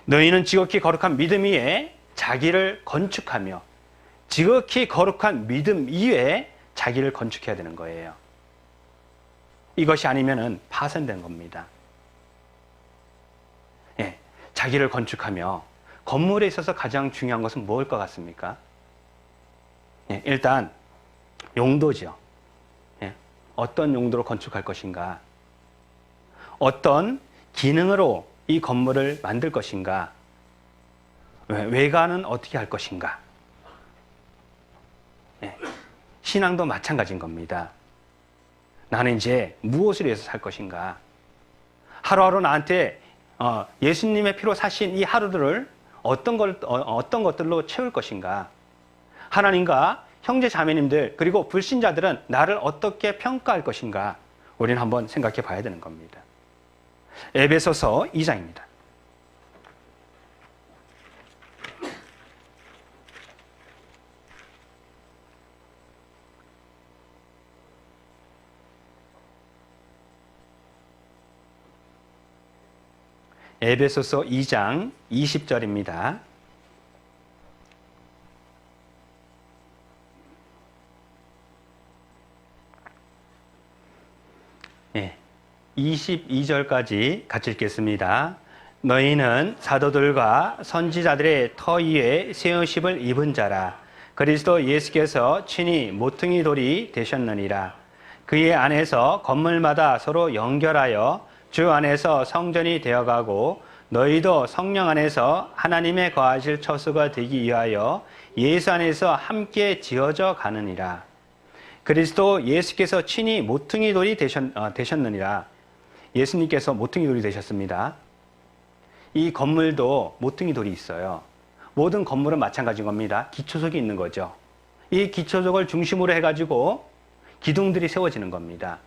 너희는 지극히 거룩한 믿음 위에 자기를 건축하며 지극히 거룩한 믿음 이외에 자기를 건축해야 되는 거예요. 이것이 아니면은 파산된 겁니다. 자기를 건축하며 건물에 있어서 가장 중요한 것은 무엇일 것 같습니까? 일단 용도죠. 어떤 용도로 건축할 것인가? 어떤 기능으로 이 건물을 만들 것인가? 외관은 어떻게 할 것인가? 신앙도 마찬가지인 겁니다. 나는 이제 무엇을 위해서 살 것인가? 하루하루 나한테 예수님의 피로 사신 이 하루들을 어떤 것들로 채울 것인가? 하나님과 형제 자매님들 그리고 불신자들은 나를 어떻게 평가할 것인가? 우리는 한번 생각해 봐야 되는 겁니다. 에베소서 2장입니다. 에베소서 2장 20절입니다. 네, 22절까지 같이 읽겠습니다. 너희는 사도들과 선지자들의 터 위에 세우심을 입은 자라. 그리스도 예수께서 친히 모퉁이 돌이 되셨느니라. 그의 안에서 건물마다 서로 연결하여 주 안에서 성전이 되어가고 너희도 성령 안에서 하나님의 거하실 처소가 되기 위하여 예수 안에서 함께 지어져 가느니라. 그리스도 예수께서 친히 모퉁이 돌이 되셨느니라. 예수님께서 모퉁이 돌이 되셨습니다. 이 건물도 모퉁이 돌이 있어요. 모든 건물은 마찬가지인 겁니다. 기초석이 있는 거죠. 이 기초석을 중심으로 해가지고 기둥들이 세워지는 겁니다.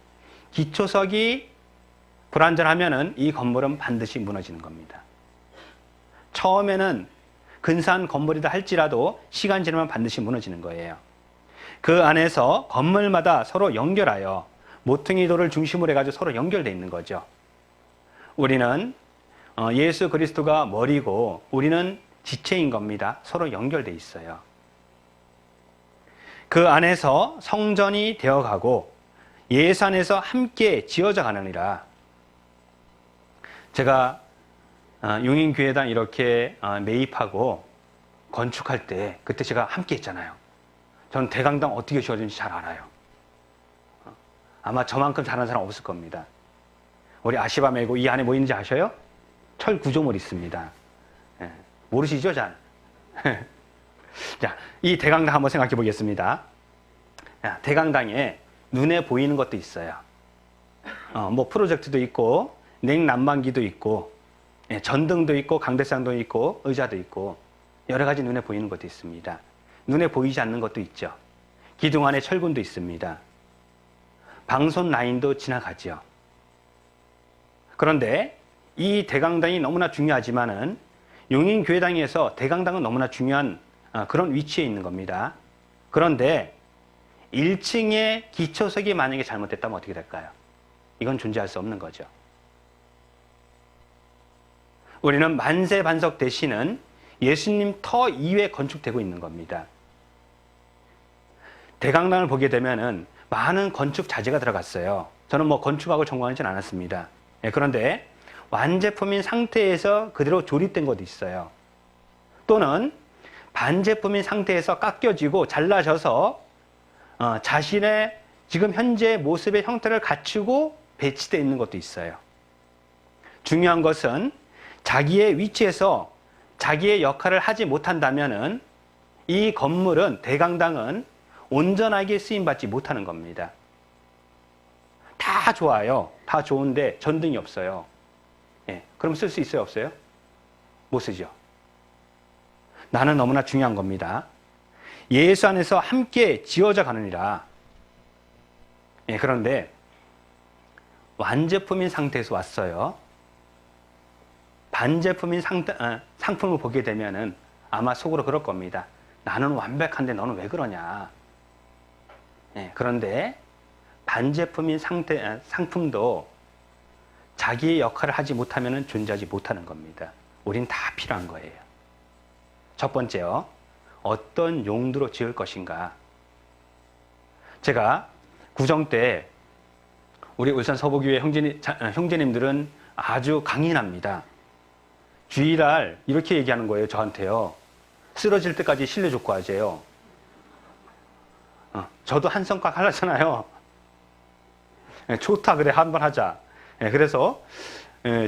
기초석이 불완전하면은 이 건물은 반드시 무너지는 겁니다. 처음에는 근사한 건물이다 할지라도 시간 지나면 반드시 무너지는 거예요. 그 안에서 건물마다 서로 연결하여 모퉁이 돌을 중심으로 해가지고 서로 연결되어 있는 거죠. 우리는 예수 그리스도가 머리고 우리는 지체인 겁니다. 서로 연결돼 있어요. 그 안에서 성전이 되어가고 예수 안에서 함께 지어져 가느니라. 제가 용인교회당 이렇게 매입하고 건축할 때 그때 제가 함께 했잖아요. 저는 대강당 어떻게 지어지는지 잘 알아요. 아마 저만큼 잘하는 사람 없을 겁니다. 우리 아시바 메고 이 안에 뭐 있는지 아셔요? 철 구조물 있습니다. 모르시죠, 잘? 자, 이 대강당 한번 생각해 보겠습니다. 대강당에 눈에 보이는 것도 있어요. 뭐 프로젝트도 있고 냉난방기도 있고 전등도 있고 강대상도 있고 의자도 있고 여러 가지 눈에 보이는 것도 있습니다. 눈에 보이지 않는 것도 있죠. 기둥 안에 철근도 있습니다. 방손 라인도 지나가죠. 그런데 이 대강당이 너무나 중요하지만은 용인교회당에서 대강당은 너무나 중요한 그런 위치에 있는 겁니다. 그런데 1층의 기초석이 만약에 잘못됐다면 어떻게 될까요? 이건 존재할 수 없는 거죠. 우리는 만세반석 대신은 예수님 터 이외에 건축되고 있는 겁니다. 대강당을 보게 되면은 많은 건축 자재가 들어갔어요. 저는 뭐 건축학을 전공하지는 않았습니다. 그런데 완제품인 상태에서 그대로 조립된 것도 있어요. 또는 반제품인 상태에서 깎여지고 잘라져서 자신의 지금 현재 모습의 형태를 갖추고 배치되어 있는 것도 있어요. 중요한 것은 자기의 위치에서 자기의 역할을 하지 못한다면은 이 건물은 대강당은 온전하게 쓰임받지 못하는 겁니다. 다 좋아요. 다 좋은데 전등이 없어요. 그럼 쓸 수 있어요? 없어요? 못 쓰죠. 나는 너무나 중요한 겁니다. 예수 안에서 함께 지어져 가느니라. 그런데 완제품인 상태에서 왔어요. 반제품인 상품을 보게 되면은 아마 속으로 그럴 겁니다. 나는 완벽한데 너는 왜 그러냐. 그런데 반제품인 상품도 자기의 역할을 하지 못하면 존재하지 못하는 겁니다. 우린 다 필요한 거예요. 첫 번째요. 어떤 용도로 지을 것인가. 제가 구정 때 우리 울산 서부교회 형제님들은 아주 강인합니다. 주일날 이렇게 얘기하는 거예요. 저한테요. 쓰러질 때까지 신뢰족구하재요. 저도 한 성곽 하려잖아요. 좋다 그래 한번 하자. 그래서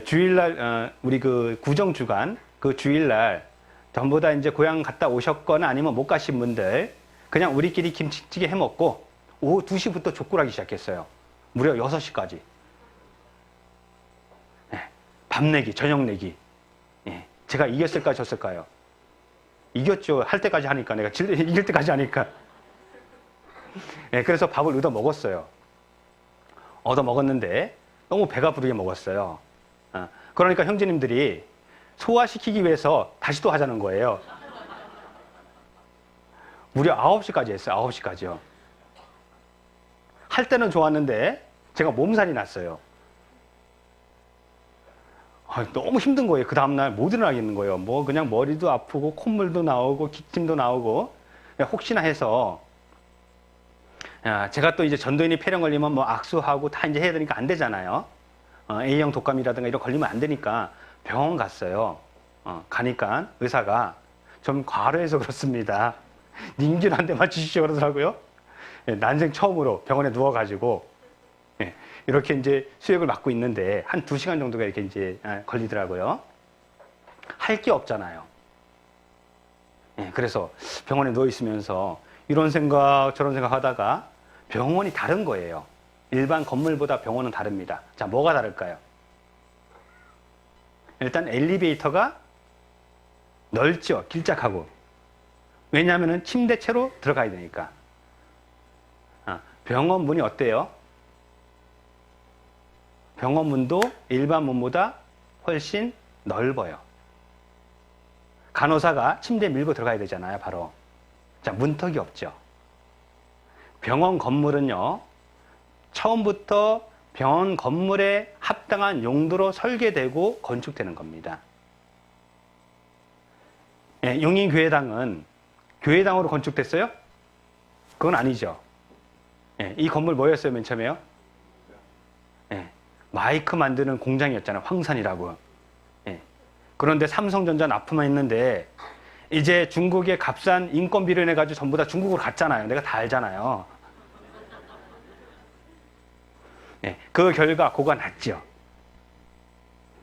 주일날 우리 그 구정주간 그 주일날 전부 다 이제 고향 갔다 오셨거나 아니면 못 가신 분들 그냥 우리끼리 김치찌개 해먹고 오후 2시부터 족구를 하기 시작했어요. 무려 6시까지. 밤 내기, 저녁 내기. 제가 이겼을까요, 졌을까요? 이겼죠. 할 때까지 하니까. 내가 이길 때까지 하니까. 그래서 밥을 얻어 먹었어요. 얻어 먹었는데 너무 배가 부르게 먹었어요. 그러니까 형제님들이 소화시키기 위해서 다시 또 하자는 거예요. 무려 9시까지 했어요. 9시까지요. 할 때는 좋았는데 제가 몸살이 났어요. 너무 힘든 거예요. 그 다음날 못 일어나겠는 거예요. 뭐 그냥 머리도 아프고 콧물도 나오고 기침도 나오고 혹시나 해서 제가 또 이제 전도인이 폐렴 걸리면 뭐 악수하고 다 이제 해야 되니까 안 되잖아요. A형 독감이라든가 이런 거 걸리면 안 되니까 병원 갔어요. 가니까 의사가 좀 과로해서 그렇습니다. 닌균 한 대 맞추시죠 그러더라고요. 난생 처음으로 병원에 누워가지고 이렇게 이제 수액을 맞고 있는데 한 2시간 정도가 이렇게 이제 걸리더라고요. 할 게 없잖아요. 그래서 병원에 누워 있으면서 이런 생각 저런 생각 하다가 병원이 다른 거예요. 일반 건물보다 병원은 다릅니다. 자, 뭐가 다를까요? 일단 엘리베이터가 넓죠. 길쭉하고. 왜냐하면 침대채로 들어가야 되니까. 병원 문이 어때요? 병원 문도 일반 문보다 훨씬 넓어요. 간호사가 침대에 밀고 들어가야 되잖아요, 바로. 자, 문턱이 없죠. 병원 건물은요, 처음부터 병원 건물에 합당한 용도로 설계되고 건축되는 겁니다. 예, 용인교회당은 교회당으로 건축됐어요? 그건 아니죠. 예, 이 건물 뭐였어요, 맨 처음에요? 예, 마이크 만드는 공장이었잖아요. 황산이라고. 예, 그런데 삼성전자 납품만 있는데 이제 중국의 값싼 인건비를 내가지고 전부 다 중국으로 갔잖아요. 내가 다 알잖아요. 예, 그 결과 고가 났죠.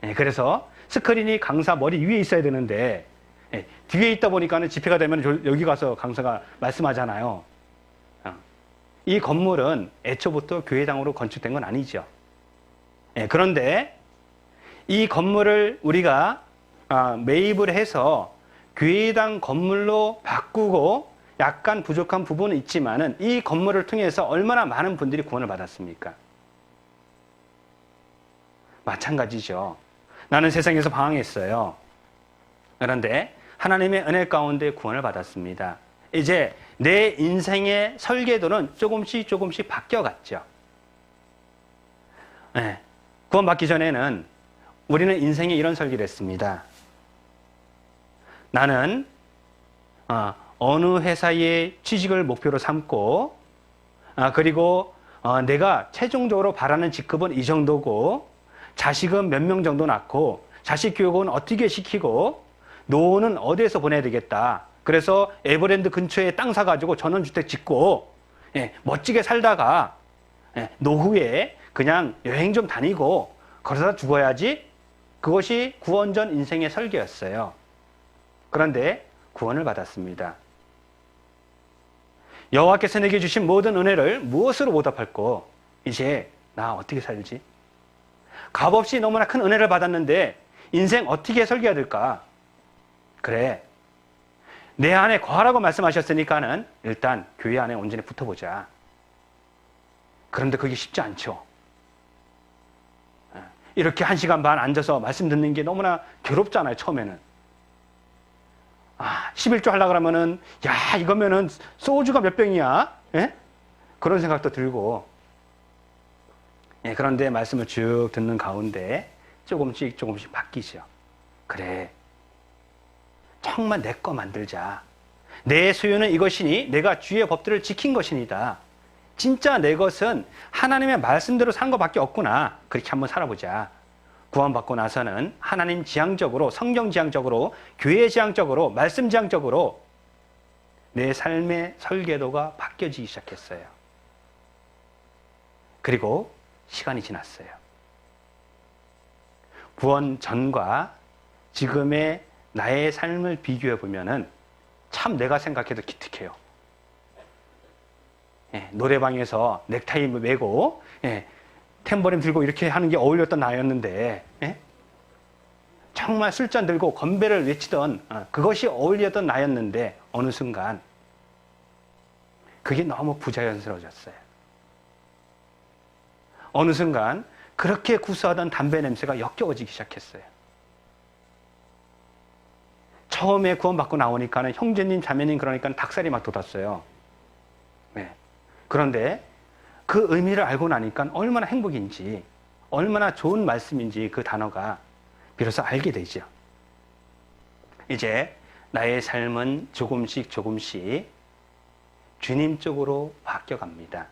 예, 그래서 스크린이 강사 머리 위에 있어야 되는데 예, 뒤에 있다 보니까는 집회가 되면 여기 가서 강사가 말씀하잖아요. 이 건물은 애초부터 교회당으로 건축된 건 아니죠. 예, 그런데 이 건물을 우리가 매입을 해서 교회당 건물로 바꾸고 약간 부족한 부분은 있지만은 이 건물을 통해서 얼마나 많은 분들이 구원을 받았습니까? 마찬가지죠. 나는 세상에서 방황했어요. 그런데 하나님의 은혜 가운데 구원을 받았습니다. 이제 내 인생의 설계도는 조금씩 바뀌어갔죠. 네. 구원받기 전에는 우리는 인생에 이런 설계를 했습니다. 나는 어느 회사에 취직을 목표로 삼고 그리고 내가 최종적으로 바라는 직급은 이 정도고 자식은 몇 명 정도 낳고 자식 교육은 어떻게 시키고 노후는 어디에서 보내야 되겠다. 그래서 에버랜드 근처에 땅 사가지고 전원주택 짓고 멋지게 살다가 노후에 그냥 여행 좀 다니고 그러다 죽어야지. 그것이 구원 전 인생의 설계였어요. 그런데 구원을 받았습니다. 여호와께서 내게 주신 모든 은혜를 무엇으로 보답할꼬? 이제 나 어떻게 살지? 값없이 너무나 큰 은혜를 받았는데 인생 어떻게 설계해야 될까? 그래, 내 안에 거하라고 말씀하셨으니까는 일단 교회 안에 온전히 붙어보자. 그런데 그게 쉽지 않죠. 이렇게 1시간 반 앉아서 말씀 듣는 게 너무나 괴롭잖아요, 처음에는. 11조 하려고 그러면은, 야, 이거면은 소주가 몇 병이야? 예? 그런 생각도 들고. 예, 그런데 말씀을 쭉 듣는 가운데 조금씩 바뀌죠. 그래, 정말 내 거 만들자. 내 소유는 이것이니 내가 주의 법들을 지킨 것이니다. 진짜 내 것은 하나님의 말씀대로 산 것밖에 없구나. 그렇게 한번 살아보자. 구원받고 나서는 하나님 지향적으로, 성경 지향적으로, 교회 지향적으로, 말씀 지향적으로 내 삶의 설계도가 바뀌어지기 시작했어요. 그리고 시간이 지났어요. 구원 전과 지금의 나의 삶을 비교해 보면은 참 내가 생각해도 기특해요. 예, 노래방에서 넥타이 매고 탬버린 들고 이렇게 하는 게 어울렸던 나였는데 정말 술잔 들고 건배를 외치던 그것이 어울렸던 나였는데 어느 순간 그게 너무 부자연스러워졌어요. 어느 순간 그렇게 구수하던 담배 냄새가 역겨워지기 시작했어요. 처음에 구원받고 나오니까는 형제님, 자매님 그러니까 닭살이 막 돋았어요. 네. 그런데 그 의미를 알고 나니까 얼마나 행복인지, 얼마나 좋은 말씀인지 그 단어가 비로소 알게 되죠. 이제 나의 삶은 조금씩 주님 쪽으로 바뀌어갑니다.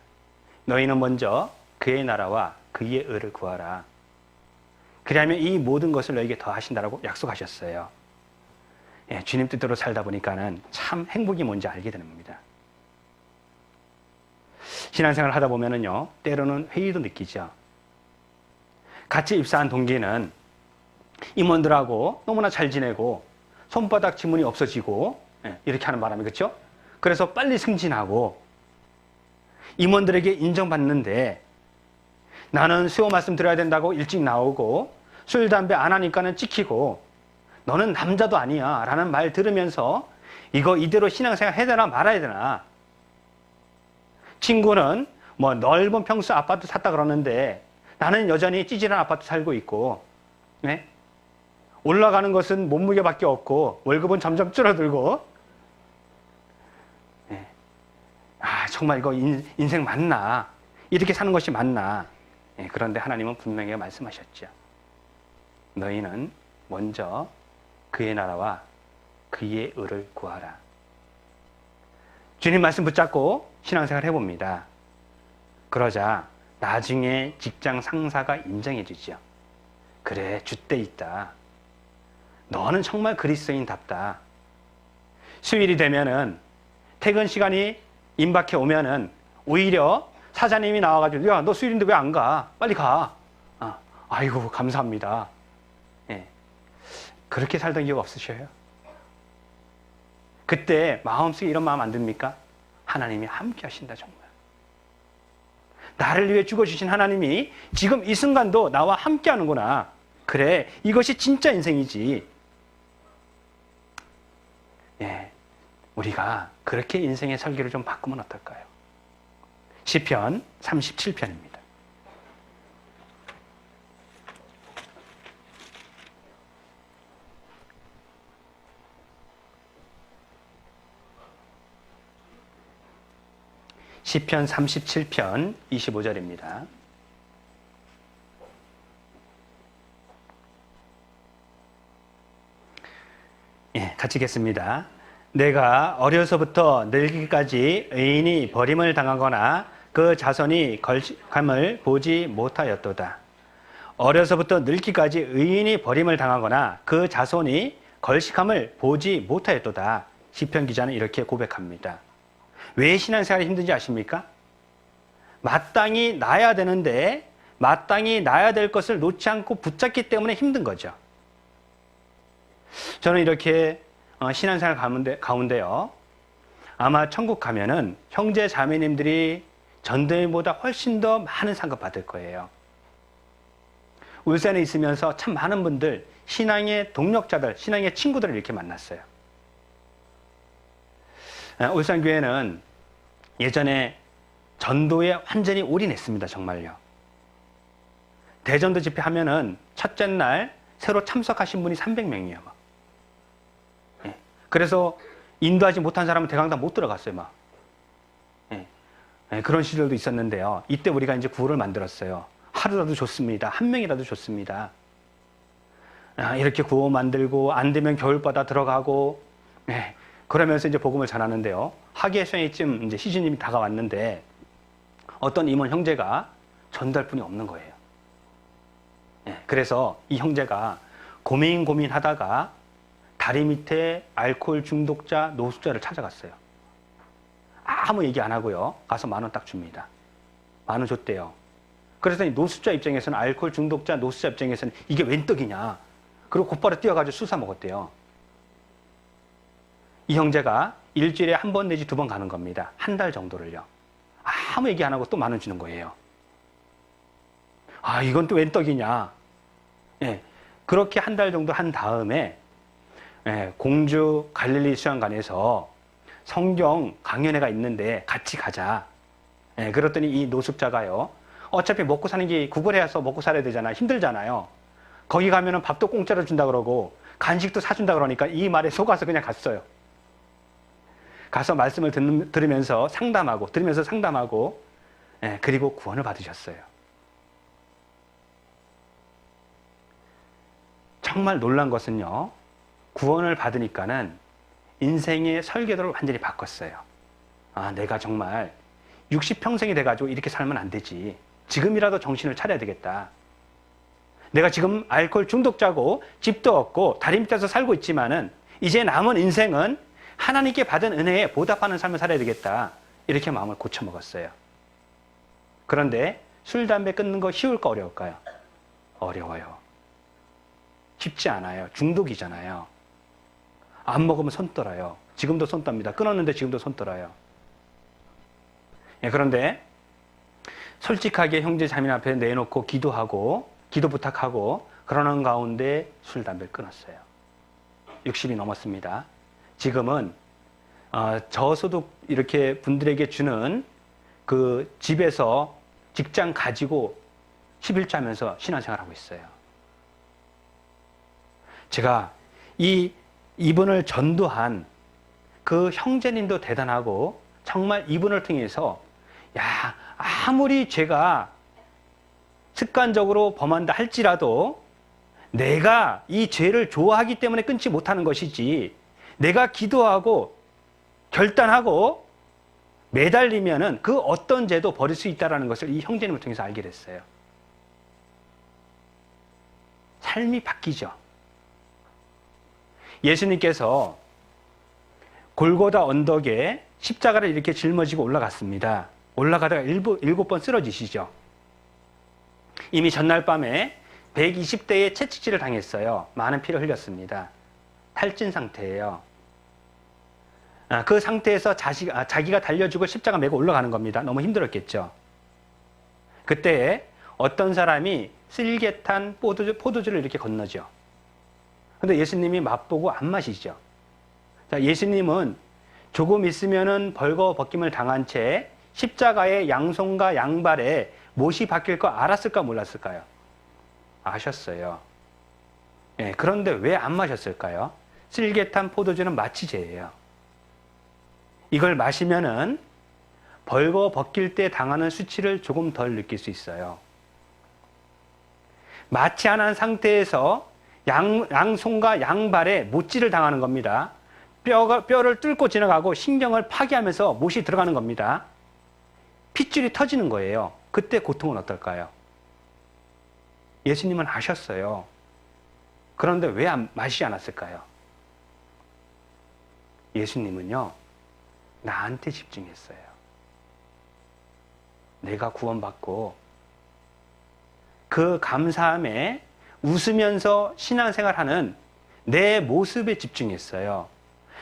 너희는 먼저 그의 나라와 그의 의를 구하라. 그리하면 이 모든 것을 너에게 더하신다라고 약속하셨어요. 예, 주님 뜻대로 살다 보니까는 참 행복이 뭔지 알게 되는 겁니다. 신앙생활을 하다 보면은요, 때로는 회의도 느끼죠. 같이 입사한 동기는 임원들하고 너무나 잘 지내고 손바닥 지문이 없어지고 이렇게 하는 바람에, 그렇죠? 그래서 빨리 승진하고 임원들에게 인정받는데 나는 수요 말씀 드려야 된다고 일찍 나오고 술, 담배 안 하니까는 찍히고 너는 남자도 아니야 라는 말 들으면서 이거 이대로 신앙생활 해야 되나 말아야 되나. 친구는 뭐 넓은 평수 아파트 샀다 그러는데 나는 여전히 찌질한 아파트 살고 있고, 네? 올라가는 것은 몸무게밖에 없고 월급은 점점 줄어들고, 네. 정말 이거 인생 맞나? 이렇게 사는 것이 맞나? 그런데 하나님은 분명히 말씀하셨죠. 너희는 먼저 그의 나라와 그의 의를 구하라. 주님 말씀 붙잡고 신앙생활 해봅니다. 그러자 나중에 직장 상사가 인정해 주죠. 그래, 줏대 있다. 너는 정말 그리스도인답다. 수요일이 되면은 퇴근 시간이 임박해 오면은 오히려 사장님이 나와가지고 야, 너 수요일인데 왜 안 가? 빨리 가. 아이고, 감사합니다. 그렇게 살던 기억 없으셔요? 그때 마음속에 이런 마음 안 듭니까? 하나님이 함께 하신다, 정말. 나를 위해 죽어주신 하나님이 지금 이 순간도 나와 함께 하는구나. 그래, 이것이 진짜 인생이지. 우리가 그렇게 인생의 설계를 좀 바꾸면 어떨까요? 시편 37편입니다. 시편 37편 25절입니다. 같이 읽겠습니다. 내가 어려서부터 늙기까지 의인이 버림을 당하거나 그 자손이 걸식함을 보지 못하였도다. 어려서부터 늙기까지 의인이 버림을 당하거나 그 자손이 걸식함을 보지 못하였도다. 시편 기자는 이렇게 고백합니다. 왜 신앙생활이 힘든지 아십니까? 마땅히 나야 되는데 마땅히 나야 될 것을 놓지 않고 붙잡기 때문에 힘든 거죠. 저는 이렇게 신앙생활 가운데요. 아마 천국 가면은 형제 자매님들이 전도인보다 훨씬 더 많은 상급 받을 거예요. 울산에 있으면서 참 많은 분들, 신앙의 동력자들, 신앙의 친구들을 이렇게 만났어요. 울산교회는 예전에 전도에 완전히 올인했습니다. 정말요. 대전도 집회 하면은 첫째 날 새로 참석하신 분이 300명이에요. 막. 그래서 인도하지 못한 사람은 대강당 못 들어갔어요. 막. 그런 시절도 있었는데요. 이때 우리가 이제 구호를 만들었어요. 하루라도 좋습니다. 한 명이라도 좋습니다. 이렇게 구호 만들고 안 되면 겨울바다 들어가고 그러면서 이제 복음을 전하는데요. 하계 수행일쯤 이제 시주님이 다가왔는데 어떤 임원 형제가 전달 분이 없는 거예요. 그래서 이 형제가 고민하다가 다리 밑에 알코올 중독자, 노숙자를 찾아갔어요. 아무 얘기 안 하고요. 가서 10,000원 딱 줍니다. 10,000원 줬대요. 그래서 이 노숙자 입장에서는 알코올 중독자, 노숙자 입장에서는 이게 웬 떡이냐. 그리고 곧바로 뛰어가지고 수사 먹었대요. 이 형제가 일주일에 1번 내지 2번 가는 겁니다. 한 달 정도를요. 아무 얘기 안 하고 또 10,000원 주는 거예요. 이건 또 웬 떡이냐. 그렇게 한 달 정도 한 다음에 공주 갈릴리 수양관에서 성경 강연회가 있는데 같이 가자. 그랬더니 이 노숙자가요. 어차피 먹고 사는 게 구걸해서 먹고 살아야 되잖아요. 힘들잖아요. 거기 가면은 밥도 공짜로 준다 그러고 간식도 사준다 그러니까 이 말에 속아서 그냥 갔어요. 가서 말씀을 들으면서 상담하고 그리고 구원을 받으셨어요. 정말 놀란 것은요. 구원을 받으니까는 인생의 설계도를 완전히 바꿨어요. 내가 정말 60평생이 돼가지고 이렇게 살면 안 되지. 지금이라도 정신을 차려야 되겠다. 내가 지금 알코올 중독자고 집도 없고 다리 밑에서 살고 있지만은 이제 남은 인생은 하나님께 받은 은혜에 보답하는 삶을 살아야 되겠다. 이렇게 마음을 고쳐먹었어요. 그런데 술, 담배 끊는 거 쉬울까 어려울까요? 어려워요. 쉽지 않아요. 중독이잖아요. 안 먹으면 손 떨어요. 지금도 손 떱니다. 끊었는데 지금도 손 떨어요. 그런데 솔직하게 형제 자매 앞에 내놓고 기도 부탁하고 그러는 가운데 술, 담배 끊었어요. 60이 넘었습니다. 지금은 저소득 이렇게 분들에게 주는 그 집에서 직장 가지고 11조 하면서 신앙생활하고 있어요. 제가 이분을 전도한 그 형제님도 대단하고 정말 이분을 통해서 아무리 제가 습관적으로 범한다 할지라도 내가 이 죄를 좋아하기 때문에 끊지 못하는 것이지, 내가 기도하고 결단하고 매달리면은 그 어떤 죄도 버릴 수 있다는 것을 이 형제님을 통해서 알게 됐어요. 삶이 바뀌죠. 예수님께서 골고다 언덕에 십자가를 이렇게 짊어지고 올라갔습니다. 올라가다가 일곱 번 쓰러지시죠. 이미 전날 밤에 120대의 채찍질을 당했어요. 많은 피를 흘렸습니다. 탈진 상태예요. 그 상태에서 자기가 달려주고 십자가 메고 올라가는 겁니다. 너무 힘들었겠죠. 그때 어떤 사람이 쓸개탄 포도주를 이렇게 건너죠. 근데 예수님이 맛보고 안 마시죠. 자, 예수님은 조금 있으면은 벌거벗김을 당한 채 십자가의 양손과 양발에 못이 박힐 거 알았을까 몰랐을까요? 아셨어요. 예, 그런데 왜 안 마셨을까요? 쓸개탄 포도주는 마취제예요. 이걸 마시면은 벌거벗길 때 당하는 수치를 조금 덜 느낄 수 있어요. 마취 안 한 상태에서 양손과 양발에 못질을 당하는 겁니다. 뼈를 뚫고 지나가고 신경을 파괴하면서 못이 들어가는 겁니다. 핏줄이 터지는 거예요. 그때 고통은 어떨까요? 예수님은 아셨어요. 그런데 왜 마시지 않았을까요? 예수님은요, 나한테 집중했어요. 내가 구원받고 그 감사함에 웃으면서 신앙생활하는 내 모습에 집중했어요.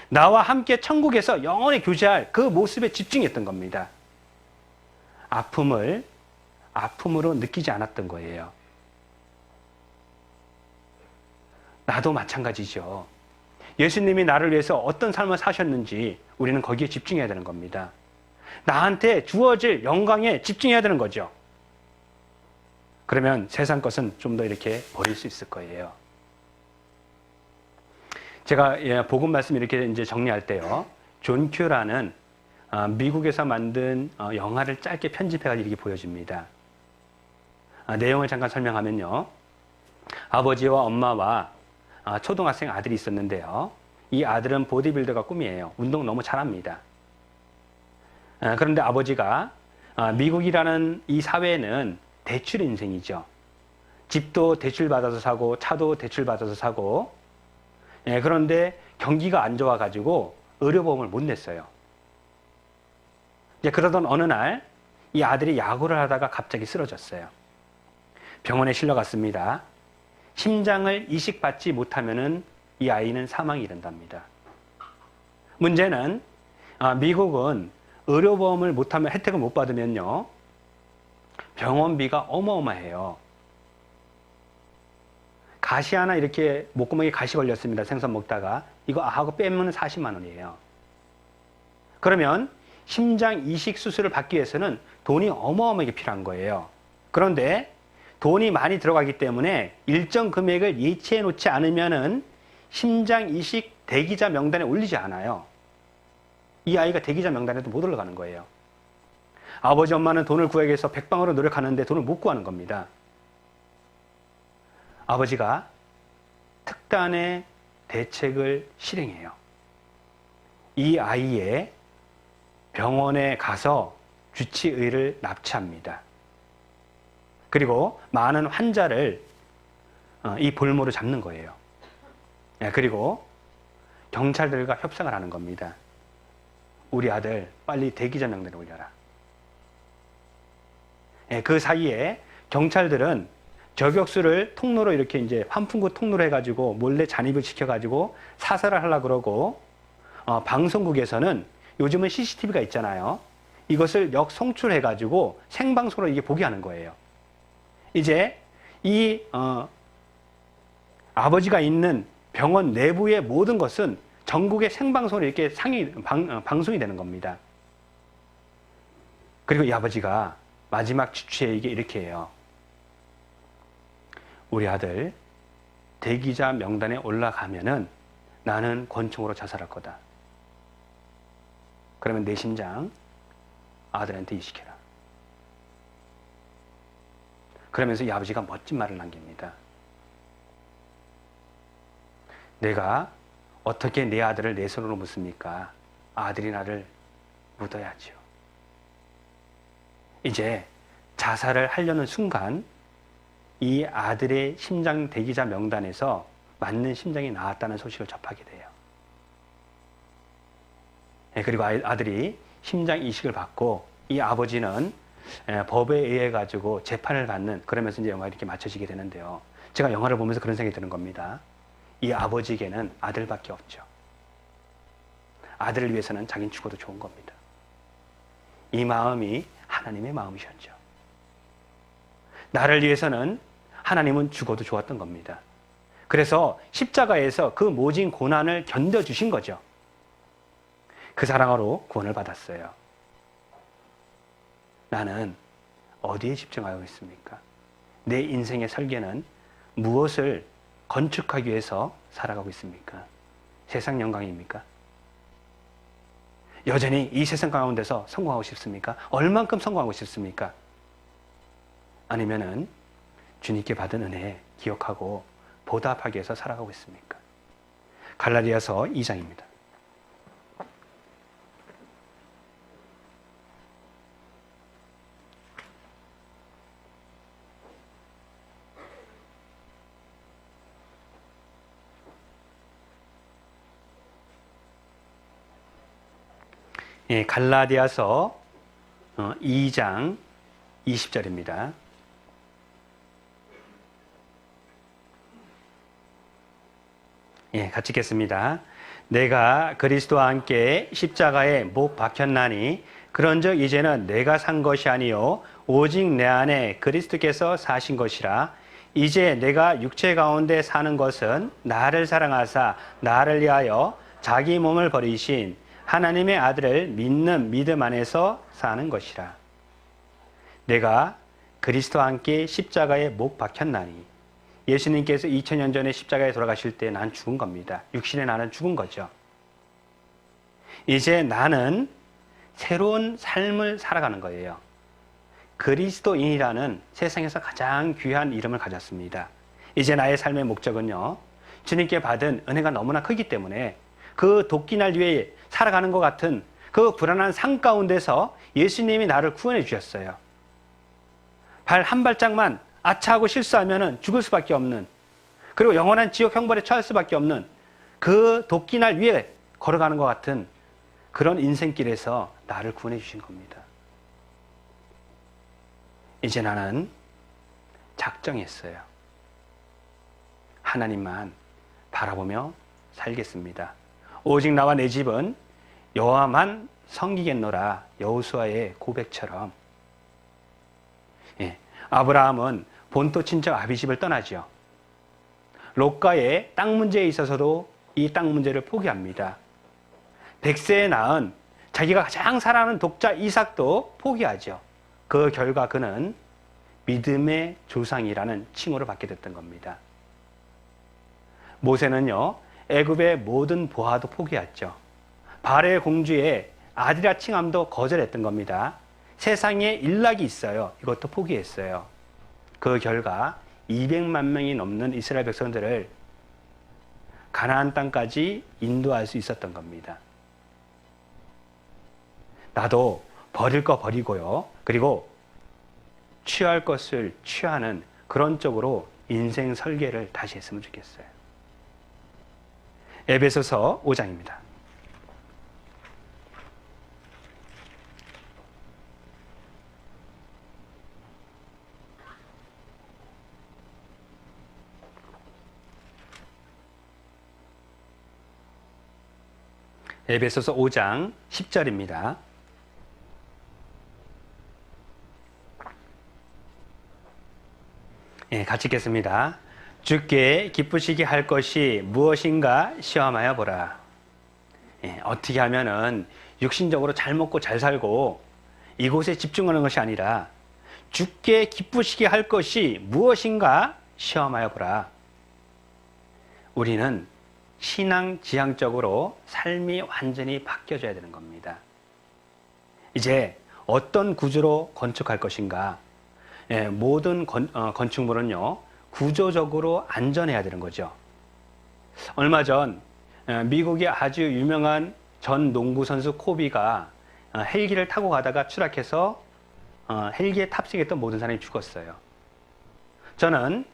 나와 함께 천국에서 영원히 교제할 그 모습에 집중했던 겁니다. 아픔으로 느끼지 않았던 거예요. 나도 마찬가지죠. 예수님이 나를 위해서 어떤 삶을 사셨는지 우리는 거기에 집중해야 되는 겁니다. 나한테 주어질 영광에 집중해야 되는 거죠. 그러면 세상 것은 좀 더 이렇게 버릴 수 있을 거예요. 제가 복음 말씀 이렇게 이제 정리할 때요, 존 큐라는 미국에서 만든 영화를 짧게 편집해가지고 이렇게 보여줍니다. 내용을 잠깐 설명하면요, 아버지와 엄마와 초등학생 아들이 있었는데요, 이 아들은 보디빌더가 꿈이에요. 운동 너무 잘합니다. 그런데 아버지가 미국이라는 이 사회는 대출 인생이죠. 집도 대출받아서 사고 차도 대출받아서 사고, 그런데 경기가 안 좋아가지고 의료보험을 못 냈어요. 이제 그러던 어느 날 이 아들이 야구를 하다가 갑자기 쓰러졌어요. 병원에 실려갔습니다. 심장을 이식받지 못하면은 이 아이는 사망이 이른답니다. 문제는 미국은 의료보험을 못하면, 혜택을 못 받으면요, 병원비가 어마어마해요. 가시 하나 이렇게 목구멍에 가시 걸렸습니다. 생선 먹다가. 이거 하고 빼면 40만 원이에요. 그러면 심장 이식 수술을 받기 위해서는 돈이 어마어마하게 필요한 거예요. 그런데 돈이 많이 들어가기 때문에 일정 금액을 예치해 놓지 않으면은 심장 이식 대기자 명단에 올리지 않아요. 이 아이가 대기자 명단에도 못 올라가는 거예요. 아버지 엄마는 돈을 구하기 위해서 백방으로 노력하는데 돈을 못 구하는 겁니다. 아버지가 특단의 대책을 실행해요. 이 아이의 병원에 가서 주치의를 납치합니다. 그리고 많은 환자를 이 볼모로 잡는 거예요. 그리고 경찰들과 협상을 하는 겁니다. 우리 아들 빨리 대기자 명단에 올려라. 그 사이에 경찰들은 저격수를 통로로 이렇게 이제 환풍구 통로로 해가지고 몰래 잔입을 시켜가지고 사살을 하려고 그러고, 방송국에서는 요즘은 CCTV가 있잖아요. 이것을 역송출해가지고 생방송으로 이게 보게 하는 거예요. 이제 이 아버지가 있는 병원 내부의 모든 것은 전국의 생방송으로 이렇게 방송이 되는 겁니다. 그리고 이 아버지가 마지막 주치의에게 이렇게 해요. 우리 아들 대기자 명단에 올라가면은 나는 권총으로 자살할 거다. 그러면 내 심장 아들한테 이식해라. 그러면서 이 아버지가 멋진 말을 남깁니다. 내가 어떻게 내 아들을 내 손으로 묻습니까? 아들이 나를 묻어야죠. 이제 자살을 하려는 순간 이 아들의 심장 대기자 명단에서 맞는 심장이 나왔다는 소식을 접하게 돼요. 그리고 아들이 심장 이식을 받고 이 아버지는 법에 의해 가지고 재판을 받는, 그러면서 이제 영화가 이렇게 맞춰지게 되는데요. 제가 영화를 보면서 그런 생각이 드는 겁니다. 이 아버지에게는 아들밖에 없죠. 아들을 위해서는 자기는 죽어도 좋은 겁니다. 이 마음이 하나님의 마음이셨죠. 나를 위해서는 하나님은 죽어도 좋았던 겁니다. 그래서 십자가에서 그 모진 고난을 견뎌주신 거죠. 그 사랑으로 구원을 받았어요. 나는 어디에 집중하고 있습니까? 내 인생의 설계는 무엇을 건축하기 위해서 살아가고 있습니까? 세상 영광입니까? 여전히 이 세상 가운데서 성공하고 싶습니까? 얼만큼 성공하고 싶습니까? 아니면은 주님께 받은 은혜 기억하고 보답하기 위해서 살아가고 있습니까? 갈라디아서 2장입니다. 갈라디아서 2장 20절입니다. 같이 읽겠습니다. 내가 그리스도와 함께 십자가에 못 박혔나니 그런즉 이제는 내가 산 것이 아니요 오직 내 안에 그리스도께서 사신 것이라. 이제 내가 육체 가운데 사는 것은 나를 사랑하사 나를 위하여 자기 몸을 버리신 하나님의 아들을 믿는 믿음 안에서 사는 것이라. 내가 그리스도와 함께 십자가에 못 박혔나니, 예수님께서 2000년 전에 십자가에 돌아가실 때 난 죽은 겁니다. 육신의 나는 죽은 거죠. 이제 나는 새로운 삶을 살아가는 거예요. 그리스도인이라는 세상에서 가장 귀한 이름을 가졌습니다. 이제 나의 삶의 목적은요, 주님께 받은 은혜가 너무나 크기 때문에 그 도끼날 위에 살아가는 것 같은 그 불안한 삶 가운데서 예수님이 나를 구원해 주셨어요. 발 한 발짝만 아차하고 실수하면 죽을 수밖에 없는, 그리고 영원한 지옥 형벌에 처할 수밖에 없는 그 도끼날 위에 걸어가는 것 같은 그런 인생길에서 나를 구원해 주신 겁니다. 이제 나는 작정했어요. 하나님만 바라보며 살겠습니다. 오직 나와 내 집은 여호와만 섬기겠노라. 여호수아의 고백처럼. 아브라함은 본토 친척 아비집을 떠나죠. 롯과의 땅 문제에 있어서도 이 땅 문제를 포기합니다. 100세에 낳은 자기가 가장 사랑하는 독자 이삭도 포기하죠. 그 결과 그는 믿음의 조상이라는 칭호를 받게 됐던 겁니다. 모세는요, 애굽의 모든 보화도 포기했죠. 바레 공주의 아들이라 칭함도 거절했던 겁니다. 세상에 일락이 있어요. 이것도 포기했어요. 그 결과 200만 명이 넘는 이스라엘 백성들을 가나안 땅까지 인도할 수 있었던 겁니다. 나도 버릴 거 버리고요. 그리고 취할 것을 취하는 그런 쪽으로 인생 설계를 다시 했으면 좋겠어요. 에베소서 5장입니다. 에베소서 5장 10절입니다. 같이 읽겠습니다. 주께 기쁘시게 할 것이 무엇인가 시험하여 보라. 어떻게 하면은 육신적으로 잘 먹고 잘 살고 이곳에 집중하는 것이 아니라 주께 기쁘시게 할 것이 무엇인가 시험하여 보라. 우리는 신앙 지향적으로 삶이 완전히 바뀌어져야 되는 겁니다. 이제 어떤 구조로 건축할 것인가? 모든 건축물은요, 구조적으로 안전해야 되는 거죠. 얼마 전 미국의 아주 유명한 전 농구 선수 코비가 헬기를 타고 가다가 추락해서 헬기에 탑승했던 모든 사람이 죽었어요. 저는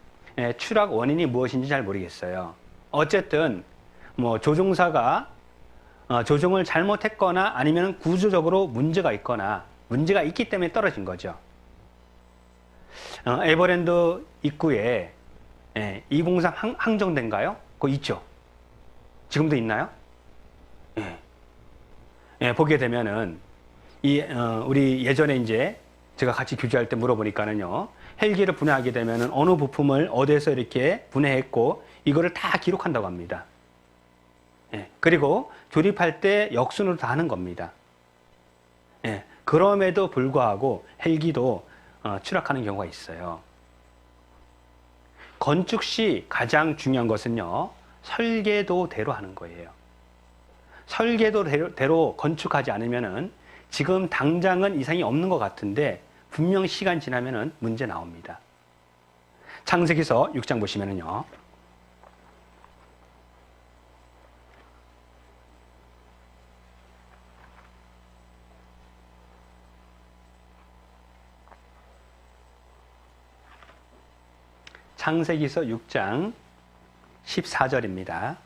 추락 원인이 무엇인지 잘 모르겠어요. 어쨌든 뭐 조종사가 조종을 잘못했거나 아니면 구조적으로 문제가 있거나 문제가 있기 때문에 떨어진 거죠. 에버랜드 입구에 203 항정대인가요? 그거 있죠. 지금도 있나요? 보게 되면은 우리 예전에 이제 제가 같이 교제할 때 물어보니까는요, 헬기를 분해하게 되면은 어느 부품을 어디에서 이렇게 분해했고 이거를 다 기록한다고 합니다. 그리고 조립할 때 역순으로 다 하는 겁니다. 그럼에도 불구하고 헬기도 추락하는 경우가 있어요. 건축 시 가장 중요한 것은요, 설계도대로 하는 거예요. 설계도대로 건축하지 않으면은 지금 당장은 이상이 없는 것 같은데 분명 시간 지나면은 문제 나옵니다. 창세기서 6장 보시면은요. 창세기서 6장 14절입니다.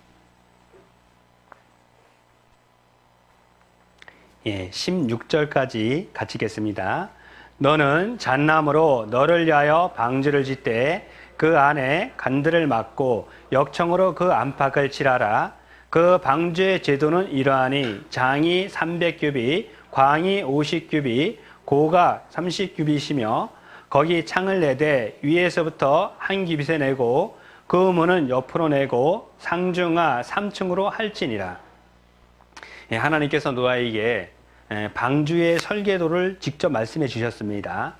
16절까지 같이 읽겠습니다. 너는 잣나무로 너를 위하여 방주를 짓되 그 안에 간들을 막고 역청으로 그 안팎을 칠하라. 그 방주의 제도는 이러하니 장이 300규빗, 광이 50규빗, 고가 30규빗이며 거기 창을 내되 위에서부터 한 규빗에 내고 그 문은 옆으로 내고 상중하 3층으로 할지니라. 하나님께서 노아에게 방주의 설계도를 직접 말씀해 주셨습니다.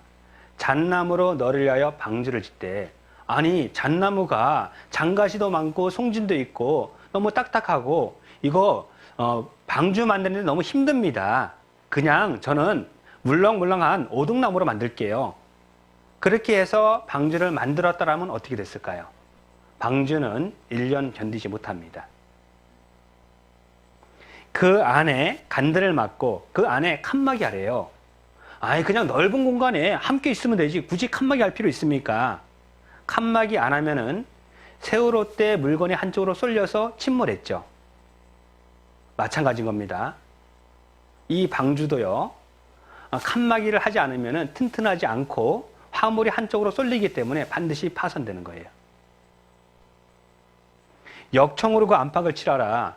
잣나무로 너를 위하여 방주를 짓되, 아니 잣나무가 장가시도 많고 송진도 있고 너무 딱딱하고 이거 방주 만드는데 너무 힘듭니다. 그냥 저는 물렁물렁한 오동나무로 만들게요. 그렇게 해서 방주를 만들었다라면 어떻게 됐을까요? 방주는 1년 견디지 못합니다. 그 안에 간들을 막고 그 안에 칸막이 하래요. 아니 그냥 넓은 공간에 함께 있으면 되지 굳이 칸막이 할 필요 있습니까? 칸막이 안 하면은 세월호 때 물건이 한쪽으로 쏠려서 침몰했죠. 마찬가지인 겁니다. 이 방주도요, 칸막이를 하지 않으면은 튼튼하지 않고 화물이 한쪽으로 쏠리기 때문에 반드시 파손되는 거예요. 역청으로 그 안팎을 칠하라.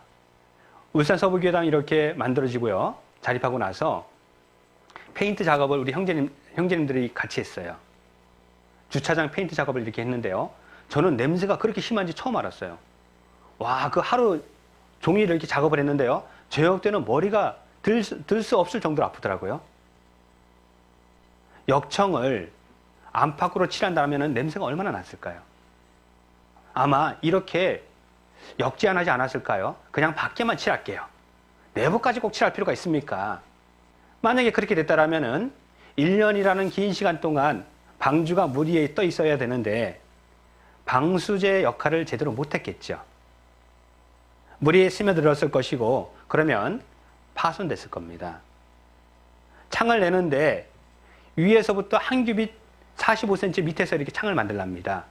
울산 서부교회당 이렇게 만들어지고요. 자립하고 나서 페인트 작업을 우리 형제님들이 같이 했어요. 주차장 페인트 작업을 이렇게 했는데요. 저는 냄새가 그렇게 심한지 처음 알았어요. 와, 그 하루 종일 이렇게 작업을 했는데요. 저녁 때는 머리가 들 수 없을 정도로 아프더라고요. 역청을 안팎으로 칠한다면 냄새가 얼마나 났을까요? 아마 이렇게 역제한하지 않았을까요? 그냥 밖에만 칠할게요. 내부까지 꼭 칠할 필요가 있습니까? 만약에 그렇게 됐다면 1년이라는 긴 시간 동안 방주가 물 위에 떠 있어야 되는데 방수제 역할을 제대로 못했겠죠. 물이 스며들었을 것이고 그러면 파손됐을 겁니다. 창을 내는데 위에서부터 한 규빗 45cm 밑에서 이렇게 창을 만들랍니다.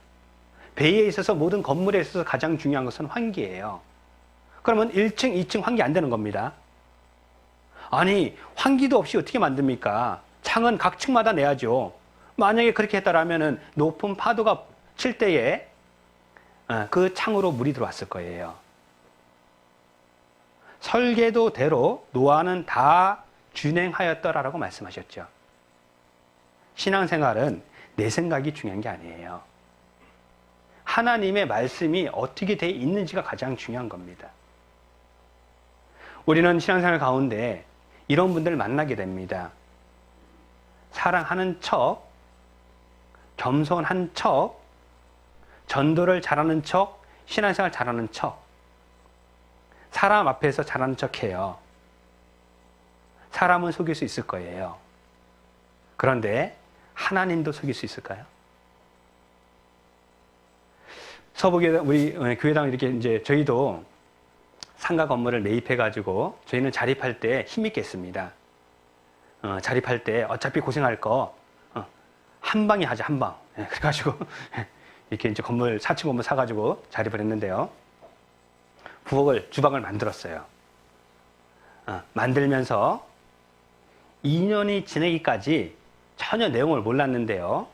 배에 있어서 모든 건물에 있어서 가장 중요한 것은 환기예요. 그러면 1층, 2층 환기 안 되는 겁니다. 아니 환기도 없이 어떻게 만듭니까? 창은 각 층마다 내야죠. 만약에 그렇게 했다라면 높은 파도가 칠 때에 그 창으로 물이 들어왔을 거예요. 설계도대로 노아는 다 준행하였더라라고 말씀하셨죠. 신앙생활은 내 생각이 중요한 게 아니에요. 하나님의 말씀이 어떻게 돼 있는지가 가장 중요한 겁니다. 우리는 신앙생활 가운데 이런 분들을 만나게 됩니다. 사랑하는 척, 겸손한 척, 전도를 잘하는 척, 신앙생활 잘하는 척, 사람 앞에서 잘하는 척해요. 사람은 속일 수 있을 거예요. 그런데 하나님도 속일 수 있을까요? 서부교회 우리 교회당 이렇게 이제 저희도 상가 건물을 매입해가지고 저희는 자립할 때 힘있겠습니다. 자립할 때 어차피 고생할 거 한 방에 하자, 한 방. 그래가지고 이렇게 이제 건물 4층 건물 사가지고 자립을 했는데요. 주방을 만들었어요. 만들면서 2년이 지내기까지 전혀 내용을 몰랐는데요.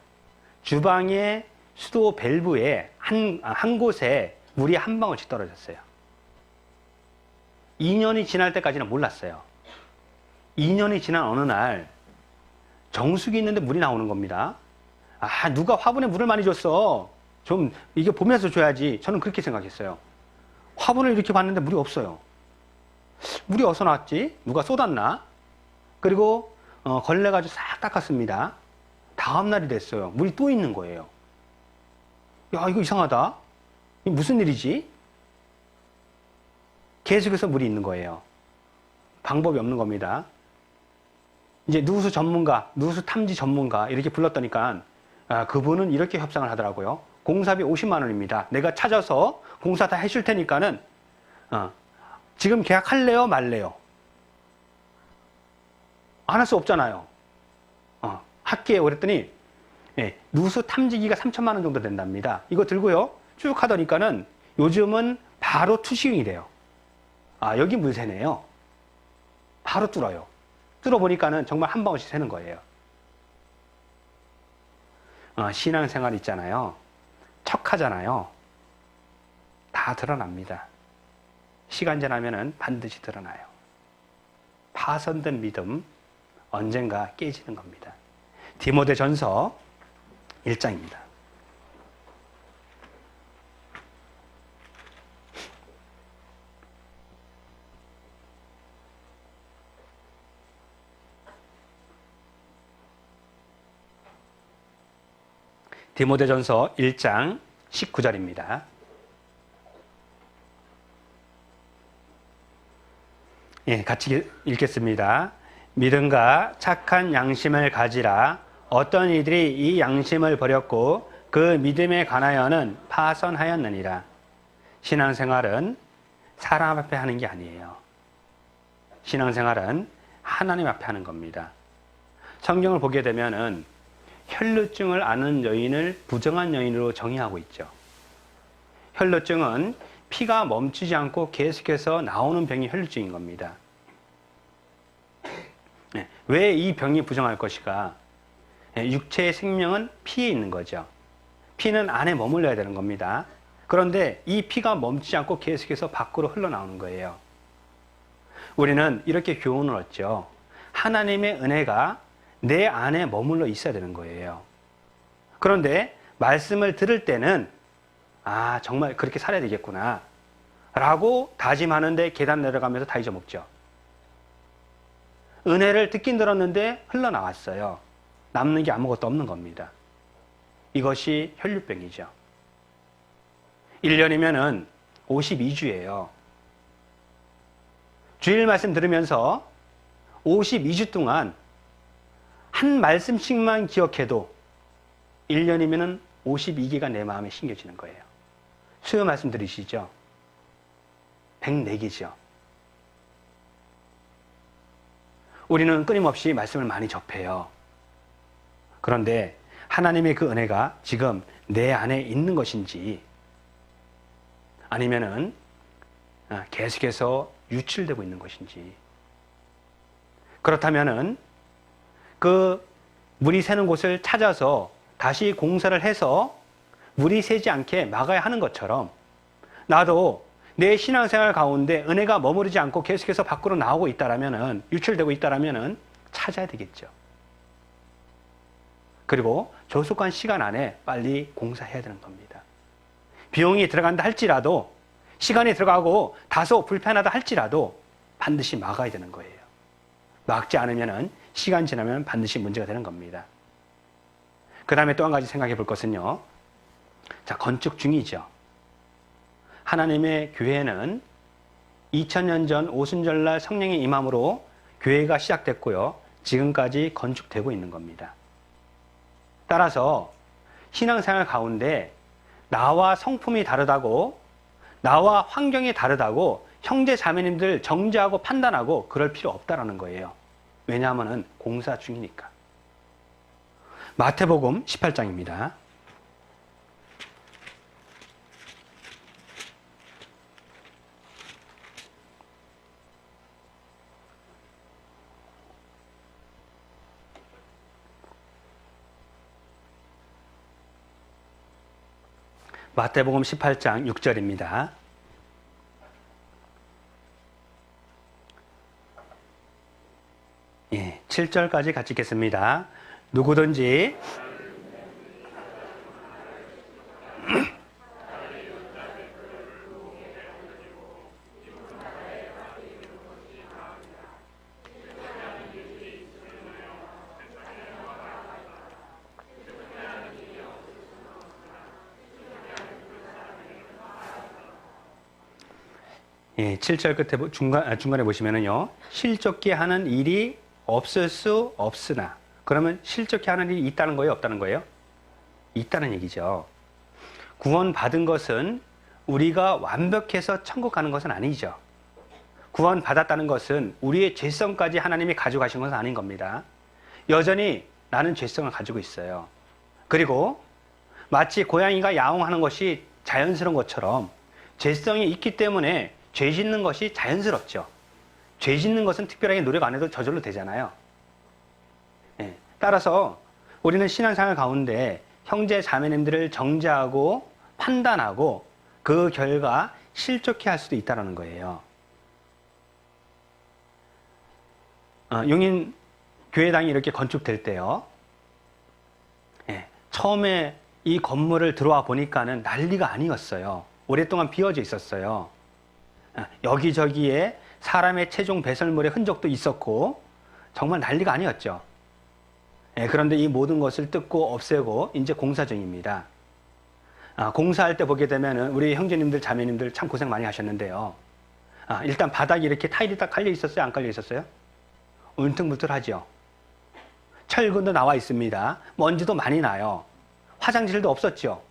주방의 수도 밸브에 한 곳에 물이 한 방울씩 떨어졌어요. 2년이 지날 때까지는 몰랐어요. 2년이 지난 어느 날 정수기 있는데 물이 나오는 겁니다. 누가 화분에 물을 많이 줬어. 좀 이게 보면서 줘야지. 저는 그렇게 생각했어요. 화분을 이렇게 봤는데 물이 없어요. 물이 어디서 나왔지? 누가 쏟았나? 그리고 걸레가지고 싹 닦았습니다. 다음 날이 됐어요. 물이 또 있는 거예요. 야, 이거 이상하다. 이게 무슨 일이지? 계속해서 물이 있는 거예요. 방법이 없는 겁니다. 이제 누수 전문가, 누수 탐지 전문가 이렇게 불렀더니까 그분은 이렇게 협상을 하더라고요. 공사비 50만 원입니다. 내가 찾아서 공사 다 해줄 테니까는 지금 계약할래요? 말래요? 안 할 수 없잖아요. 할게요. 그랬더니 누수 탐지기가 3천만 원 정도 된답니다. 이거 들고요. 쭉 하더니까는 요즘은 바로 투시용이래요. 여기 물 새네요. 바로 뚫어요. 뚫어보니까는 정말 한 방울씩 새는 거예요. 신앙생활 있잖아요. 척하잖아요. 다 드러납니다. 시간 지나면은 반드시 드러나요. 파손된 믿음 언젠가 깨지는 겁니다. 디모데전서 1장입니다. 디모데전서 1장 19절입니다. 같이 읽겠습니다. 믿음과 착한 양심을 가지라. 어떤 이들이 이 양심을 버렸고 그 믿음에 관하여는 파선하였느니라. 신앙생활은 사람 앞에 하는 게 아니에요. 신앙생활은 하나님 앞에 하는 겁니다. 성경을 보게 되면은 혈루증을 앓는 여인을 부정한 여인으로 정의하고 있죠. 혈루증은 피가 멈추지 않고 계속해서 나오는 병이 혈루증인 겁니다. 왜 이 병이 부정할 것인가? 육체의 생명은 피에 있는 거죠. 피는 안에 머물러야 되는 겁니다. 그런데 이 피가 멈추지 않고 계속해서 밖으로 흘러나오는 거예요. 우리는 이렇게 교훈을 얻죠. 하나님의 은혜가 내 안에 머물러 있어야 되는 거예요. 그런데 말씀을 들을 때는 정말 그렇게 살아야 되겠구나 라고 다짐하는데 계단 내려가면서 다 잊어먹죠. 은혜를 듣긴 들었는데 흘러나왔어요. 남는 게 아무것도 없는 겁니다. 이것이 혈류병이죠. 1년이면은 52주예요. 주일 말씀 들으면서 52주 동안 한 말씀씩만 기억해도 1년이면은 52개가 내 마음에 심겨지는 거예요. 수요 말씀 들으시죠? 104개죠. 우리는 끊임없이 말씀을 많이 접해요. 그런데 하나님의 그 은혜가 지금 내 안에 있는 것인지 아니면은 계속해서 유출되고 있는 것인지, 그렇다면은 그 물이 새는 곳을 찾아서 다시 공사를 해서 물이 새지 않게 막아야 하는 것처럼 나도 내 신앙생활 가운데 은혜가 머무르지 않고 계속해서 밖으로 나오고 있다라면은, 유출되고 있다라면은 찾아야 되겠죠. 그리고 조속한 시간 안에 빨리 공사해야 되는 겁니다. 비용이 들어간다 할지라도, 시간이 들어가고 다소 불편하다 할지라도 반드시 막아야 되는 거예요. 막지 않으면은 시간 지나면 반드시 문제가 되는 겁니다. 그 다음에 또 한 가지 생각해 볼 것은요. 건축 중이죠. 하나님의 교회는 2000년 전 오순절날 성령의 임함으로 교회가 시작됐고요. 지금까지 건축되고 있는 겁니다. 따라서 신앙생활 가운데 나와 성품이 다르다고, 나와 환경이 다르다고 형제 자매님들 정죄하고 판단하고 그럴 필요 없다라는 거예요. 왜냐하면 공사 중이니까. 마태복음 18장입니다. 마태복음 18장 6절입니다. 예, 7절까지 같이 읽겠습니다. 누구든지 예, 7절 끝에 중간에 보시면은요. 실족게 하는 일이 없을 수 없으나. 그러면 실족게 하는 일이 있다는 거예요, 없다는 거예요? 있다는 얘기죠. 구원 받은 것은 우리가 완벽해서 천국 가는 것은 아니죠. 구원 받았다는 것은 우리의 죄성까지 하나님이 가져가신 것은 아닌 겁니다. 여전히 나는 죄성을 가지고 있어요. 그리고 마치 고양이가 야옹하는 것이 자연스러운 것처럼 죄성이 있기 때문에 죄 짓는 것이 자연스럽죠. 죄 짓는 것은 특별하게 노력 안 해도 저절로 되잖아요. 예, 따라서 우리는 신앙생활 가운데 형제 자매님들을 정죄하고 판단하고 그 결과 실족해 할 수도 있다는 거예요. 용인 교회당이 이렇게 건축될 때요. 예, 처음에 이 건물을 들어와 보니까는 난리가 아니었어요. 오랫동안 비어져 있었어요. 여기저기에 사람의 체중 배설물의 흔적도 있었고 정말 난리가 아니었죠. 예, 그런데 이 모든 것을 뜯고 없애고 이제 공사 중입니다. 공사할 때 보게 되면 우리 형제님들 자매님들 참 고생 많이 하셨는데요. 일단 바닥에 이렇게 타일이 딱 깔려 있었어요? 안 깔려 있었어요? 울퉁불퉁하죠. 철근도 나와 있습니다. 먼지도 많이 나요. 화장실도 없었죠.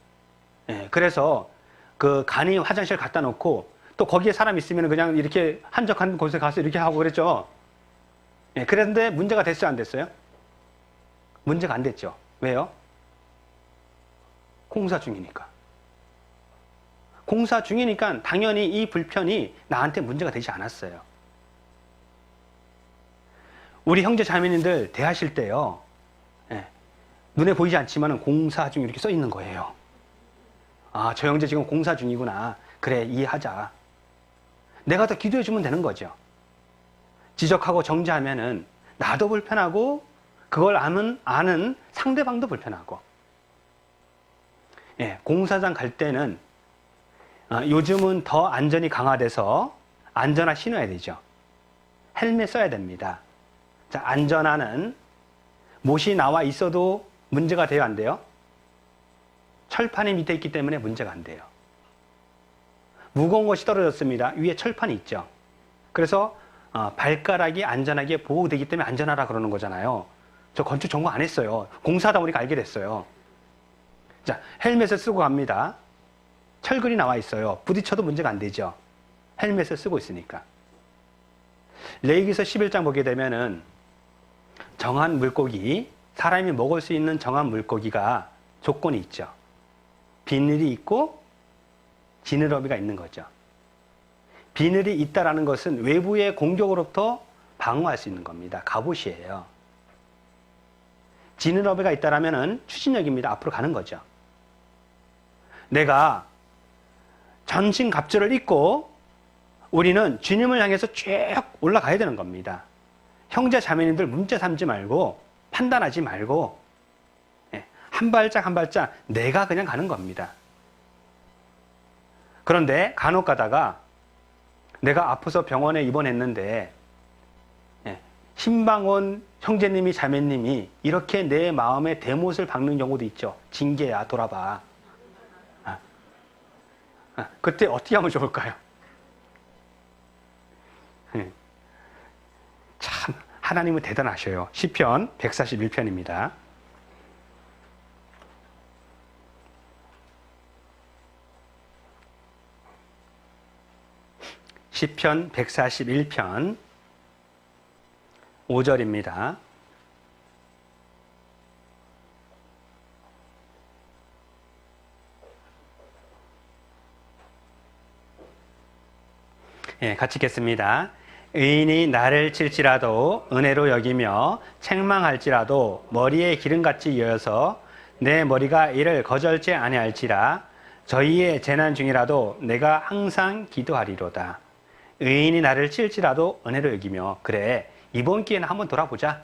예, 그래서 그 간이 화장실 갖다 놓고 또 거기에 사람 있으면 그냥 이렇게 한적한 곳에 가서 이렇게 하고 그랬죠. 예, 그런데 문제가 됐어요, 안 됐어요? 문제가 안 됐죠. 왜요? 공사 중이니까. 공사 중이니까 당연히 이 불편이 나한테 문제가 되지 않았어요. 우리 형제 자매님들 대하실 때요. 예, 눈에 보이지 않지만 공사 중 이렇게 써 있는 거예요. 저 형제 지금 공사 중이구나. 그래, 이해하자. 내가 더 기도해 주면 되는 거죠. 지적하고 정죄하면은 나도 불편하고 그걸 아는 상대방도 불편하고. 예, 공사장 갈 때는 요즘은 더 안전이 강화돼서 안전화 신어야 되죠. 헬멧 써야 됩니다. 자, 안전화는 못이 나와 있어도 문제가 돼요, 안 돼요? 철판이 밑에 있기 때문에 문제가 안 돼요. 무거운 것이 떨어졌습니다. 위에 철판이 있죠. 그래서 발가락이 안전하게 보호되기 때문에 안전하라 그러는 거잖아요. 저 건축 전공 안 했어요. 공사하다 보니까 알게 됐어요. 자, 헬멧을 쓰고 갑니다. 철근이 나와 있어요. 부딪혀도 문제가 안 되죠. 헬멧을 쓰고 있으니까. 레위기서 11장 보게 되면은 정한 물고기, 사람이 먹을 수 있는 정한 물고기가 조건이 있죠. 비늘이 있고 지느러미가 있는 거죠. 비늘이 있다라는 것은 외부의 공격으로부터 방어할 수 있는 겁니다. 갑옷이에요. 지느러미가 있다라면은 추진력입니다. 앞으로 가는 거죠. 내가 전신 갑주를 입고 우리는 주님을 향해서 쭉 올라가야 되는 겁니다. 형제 자매님들 문제 삼지 말고 판단하지 말고 한 발짝 한 발짝 내가 그냥 가는 겁니다. 그런데 간혹 가다가 내가 아파서 병원에 입원했는데 신방원 형제님이 자매님이 이렇게 내 마음에 대못을 박는 경우도 있죠. 징계야, 돌아봐. 그때 어떻게 하면 좋을까요? 참 하나님은 대단하셔요. 시편 141편입니다. 시편 141편 5절입니다. 예, 같이 읽겠습니다. 의인이 나를 칠지라도 은혜로 여기며 책망할지라도 머리에 기름같이 이어서 내 머리가 이를 거절지 아니할지라. 저희의 재난 중이라도 내가 항상 기도하리로다. 의인이 나를 칠지라도 은혜로 여기며. 그래, 이번 기회는 한번 돌아보자.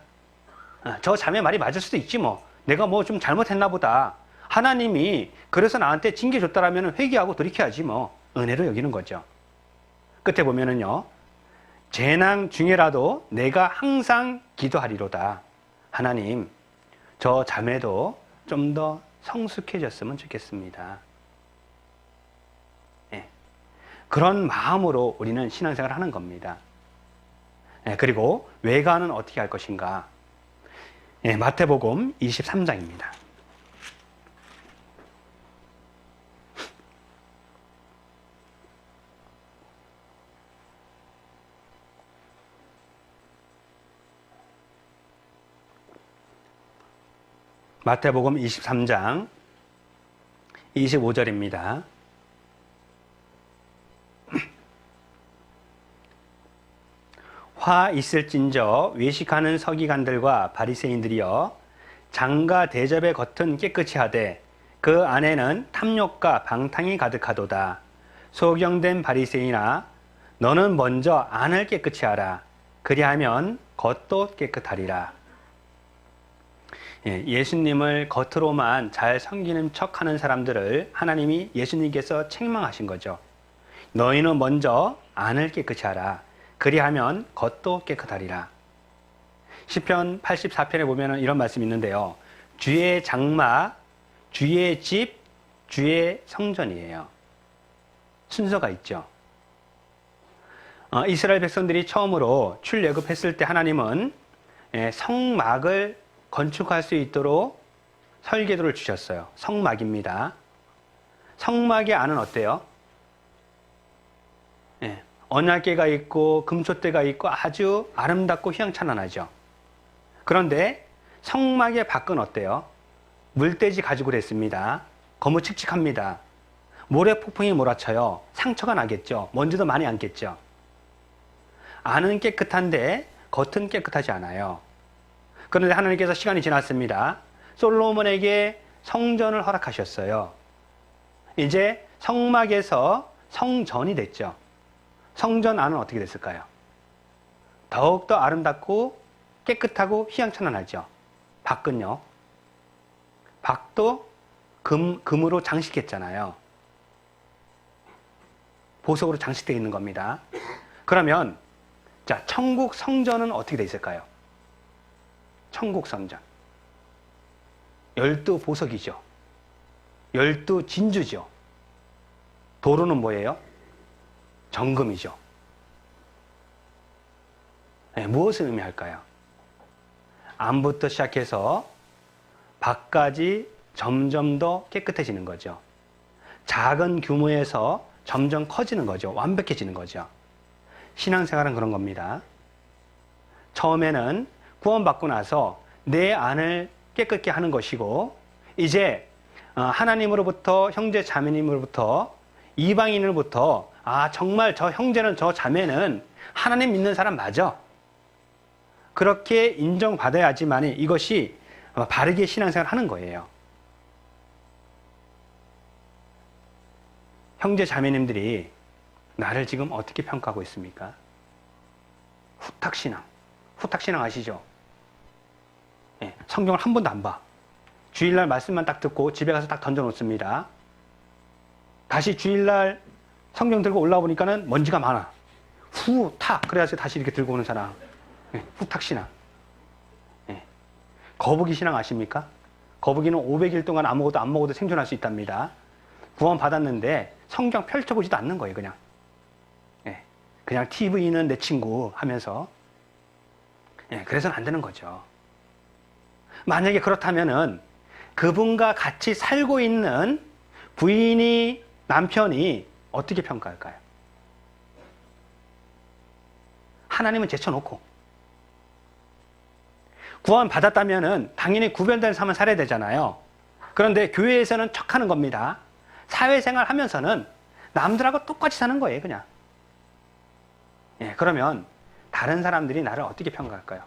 저 자매 말이 맞을 수도 있지 뭐. 내가 뭐 좀 잘못했나 보다. 하나님이 그래서 나한테 징계 줬다라면 회개하고 돌이켜야지 뭐. 은혜로 여기는 거죠. 끝에 보면은요, 재난 중에라도 내가 항상 기도하리로다. 하나님, 저 자매도 좀 더 성숙해졌으면 좋겠습니다. 예, 그런 마음으로 우리는 신앙생활을 하는 겁니다. 예, 그리고 외관은 어떻게 할 것인가? 예, 마태복음 23장입니다. 마태복음 23장 25절입니다. 화 있을진저 외식하는 서기관들과 바리새인들이여, 장과 대접의 겉은 깨끗이 하되 그 안에는 탐욕과 방탕이 가득하도다. 소경된 바리새인아, 너는 먼저 안을 깨끗이 하라. 그리하면 겉도 깨끗하리라. 예수님을 겉으로만 잘 섬기는 척하는 사람들을 하나님이 예수님께서 책망하신 거죠. 너희는 먼저 안을 깨끗이 하라. 그리하면 겉도 깨끗하리라. 시편 84편에 보면 이런 말씀이 있는데요. 주의 장막, 주의 집, 주의 성전이에요. 순서가 있죠. 이스라엘 백성들이 처음으로 출애굽했을 때 하나님은 성막을 건축할 수 있도록 설계도를 주셨어요. 성막입니다. 성막의 안은 어때요? 언약궤가 있고 금촛대가 있고 아주 아름답고 휘황찬란하죠. 그런데 성막의 밖은 어때요? 물돼지 가죽으로 했습니다. 거무칙칙합니다. 모래 폭풍이 몰아쳐요. 상처가 나겠죠. 먼지도 많이 앉겠죠. 안은 깨끗한데 겉은 깨끗하지 않아요. 그런데 하나님께서 시간이 지났습니다. 솔로몬에게 성전을 허락하셨어요. 이제 성막에서 성전이 됐죠. 성전 안은 어떻게 됐을까요? 더욱더 아름답고 깨끗하고 휘황찬란하죠. 밖은요. 밖도 금으로 장식했잖아요. 보석으로 장식되어 있는 겁니다. 그러면 자, 천국 성전은 어떻게 되어 있을까요? 천국 성전. 12보석이죠. 12진주죠. 도로는 뭐예요? 정금이죠. 무엇을 의미할까요? 안부터 시작해서 밖까지 점점 더 깨끗해지는 거죠. 작은 규모에서 점점 커지는 거죠. 완벽해지는 거죠. 신앙생활은 그런 겁니다. 처음에는 구원받고 나서 내 안을 깨끗게 하는 것이고, 이제 하나님으로부터, 형제 자매님으로부터, 이방인으로부터 정말 저 형제는, 저 자매는 하나님 믿는 사람 맞아, 그렇게 인정받아야지만 이것이 바르게 신앙생활을 하는 거예요. 형제 자매님들이 나를 지금 어떻게 평가하고 있습니까? 후탁신앙. 후탁신앙 아시죠? 성경을 한 번도 안 봐. 주일날 말씀만 딱 듣고 집에 가서 딱 던져놓습니다. 다시 주일날 성경 들고 올라와 보니까는 먼지가 많아. 후탁. 그래야지 다시 이렇게 들고 오는 사람. 후탁신앙. 거북이 신앙 아십니까? 거북이는 500일 동안 아무것도 안 먹어도 생존할 수 있답니다. 구원 받았는데 성경 펼쳐보지도 않는 거예요, 그냥. 그냥 TV는 내 친구 하면서. 그래서는 안 되는 거죠. 만약에 그렇다면은 그분과 같이 살고 있는 부인이, 남편이 어떻게 평가할까요? 하나님은 제쳐놓고. 구원 받았다면은 당연히 구별된 삶을 살아야 되잖아요. 그런데 교회에서는 척하는 겁니다. 사회생활 하면서는 남들하고 똑같이 사는 거예요, 그냥. 예, 그러면 다른 사람들이 나를 어떻게 평가할까요?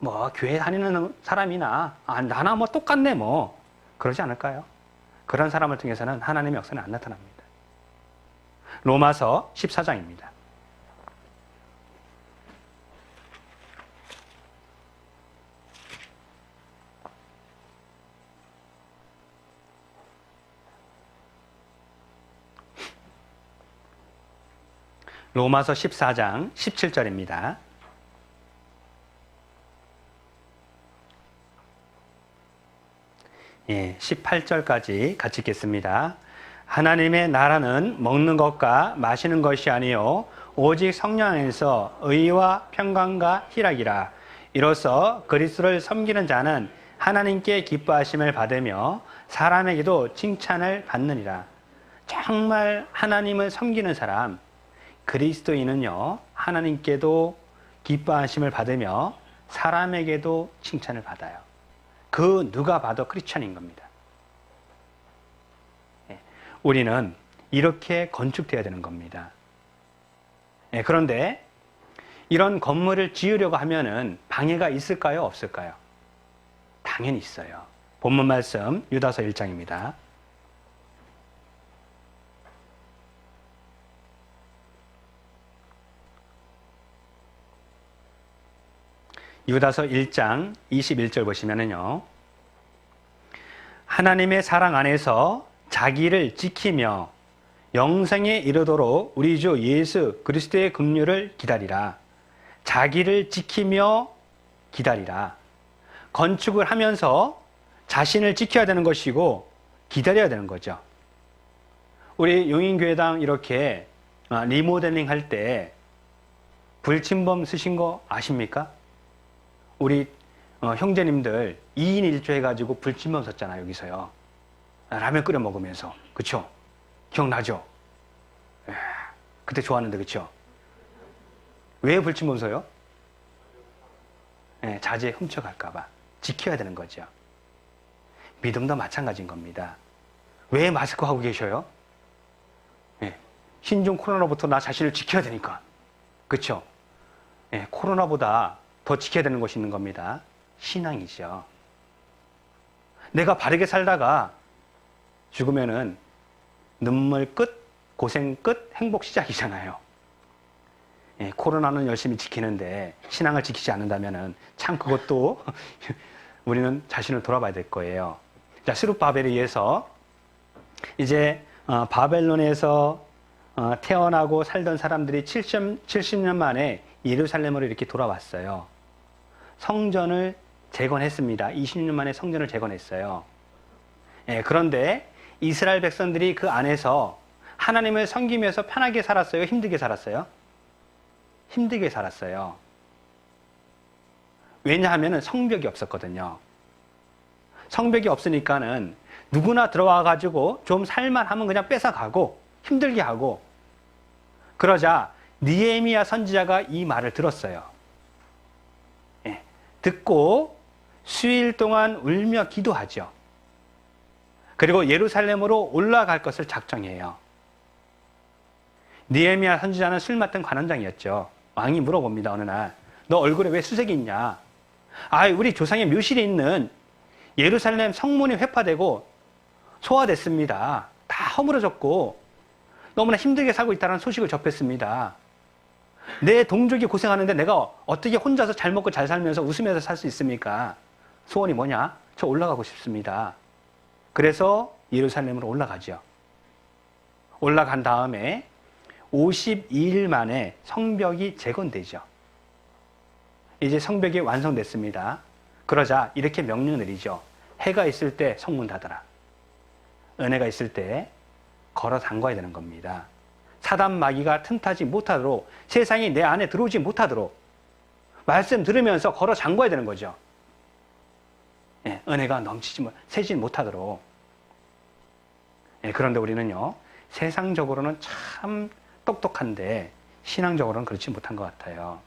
뭐 교회 다니는 사람이나 나나 뭐 똑같네 뭐 그러지 않을까요? 그런 사람을 통해서는 하나님의 역사는 안 나타납니다. 로마서 14장입니다. 로마서 14장 17절입니다. 예, 18절까지 같이 읽겠습니다. 하나님의 나라는 먹는 것과 마시는 것이 아니요 오직 성령 안에서 의와 평강과 희락이라. 이로써 그리스도를 섬기는 자는 하나님께 기뻐하심을 받으며 사람에게도 칭찬을 받느니라. 정말 하나님을 섬기는 사람, 그리스도인은요, 하나님께도 기뻐하심을 받으며 사람에게도 칭찬을 받아요. 그 누가 봐도 크리스천인 겁니다. 우리는 이렇게 건축되어야 되는 겁니다. 그런데 이런 건물을 지으려고 하면은 방해가 있을까요? 없을까요? 당연히 있어요. 본문 말씀 유다서 1장입니다. 유다서 1장 21절 보시면은요. 하나님의 사랑 안에서 자기를 지키며 영생에 이르도록 우리 주 예수 그리스도의 긍휼을 기다리라. 자기를 지키며 기다리라. 건축을 하면서 자신을 지켜야 되는 것이고 기다려야 되는 거죠. 우리 용인교회당 이렇게 리모델링 할 때 불침범 쓰신 거 아십니까? 우리 형제님들 2인 1조 해가지고 불침범 썼잖아요. 여기서요. 라면 끓여 먹으면서. 그쵸? 기억나죠? 그때 좋았는데 그쵸? 왜 불침범 써요? 자제 훔쳐갈까 봐. 지켜야 되는 거죠. 믿음도 마찬가지인 겁니다. 왜 마스크 하고 계셔요? 신종 코로나부터 나 자신을 지켜야 되니까. 그쵸? 코로나보다 더 지켜야 되는 것이 있는 겁니다. 신앙이죠. 내가 바르게 살다가 죽으면은 눈물 끝, 고생 끝, 행복 시작이잖아요. 코로나는 열심히 지키는데 신앙을 지키지 않는다면은 참 그것도 우리는 자신을 돌아봐야 될 거예요. 자, 스룹바벨에 의해서 이제 바벨론에서 태어나고 살던 사람들이 70년 만에 예루살렘으로 이렇게 돌아왔어요. 성전을 재건했습니다. 20년 만에 성전을 재건했어요. 그런데 이스라엘 백성들이 그 안에서 하나님을 섬기면서 편하게 살았어요? 힘들게 살았어요? 힘들게 살았어요. 왜냐하면 성벽이 없었거든요. 성벽이 없으니까는 누구나 들어와가지고 좀 살만하면 그냥 뺏어가고 힘들게 하고, 그러자 느헤미야 선지자가 이 말을 들었어요. 듣고 수일 동안 울며 기도하죠. 그리고 예루살렘으로 올라갈 것을 작정해요. 느헤미야 선지자는 술 맡은 관원장이었죠. 왕이 물어봅니다. 어느 날, 너 얼굴에 왜 수색이 있냐? 우리 조상의 묘실에 있는 예루살렘 성문이 회파되고 소화됐습니다. 다 허물어졌고 너무나 힘들게 살고 있다는 소식을 접했습니다. 내 동족이 고생하는데 내가 어떻게 혼자서 잘 먹고 잘 살면서 웃으면서 살 수 있습니까? 소원이 뭐냐? 저 올라가고 싶습니다. 그래서 예루살렘으로 올라가죠. 올라간 다음에 52일 만에 성벽이 재건되죠. 이제 성벽이 완성됐습니다. 그러자 이렇게 명령을 내리죠. 해가 있을 때 성문 닫아라. 은혜가 있을 때 걸어 잠가야 되는 겁니다. 사단 마귀가 틈타지 못하도록, 세상이 내 안에 들어오지 못하도록 말씀 들으면서 걸어 잠가야 되는 거죠. 은혜가 넘치지 새지 못하도록. 그런데 우리는요, 세상적으로는 참 똑똑한데 신앙적으로는 그렇지 못한 것 같아요.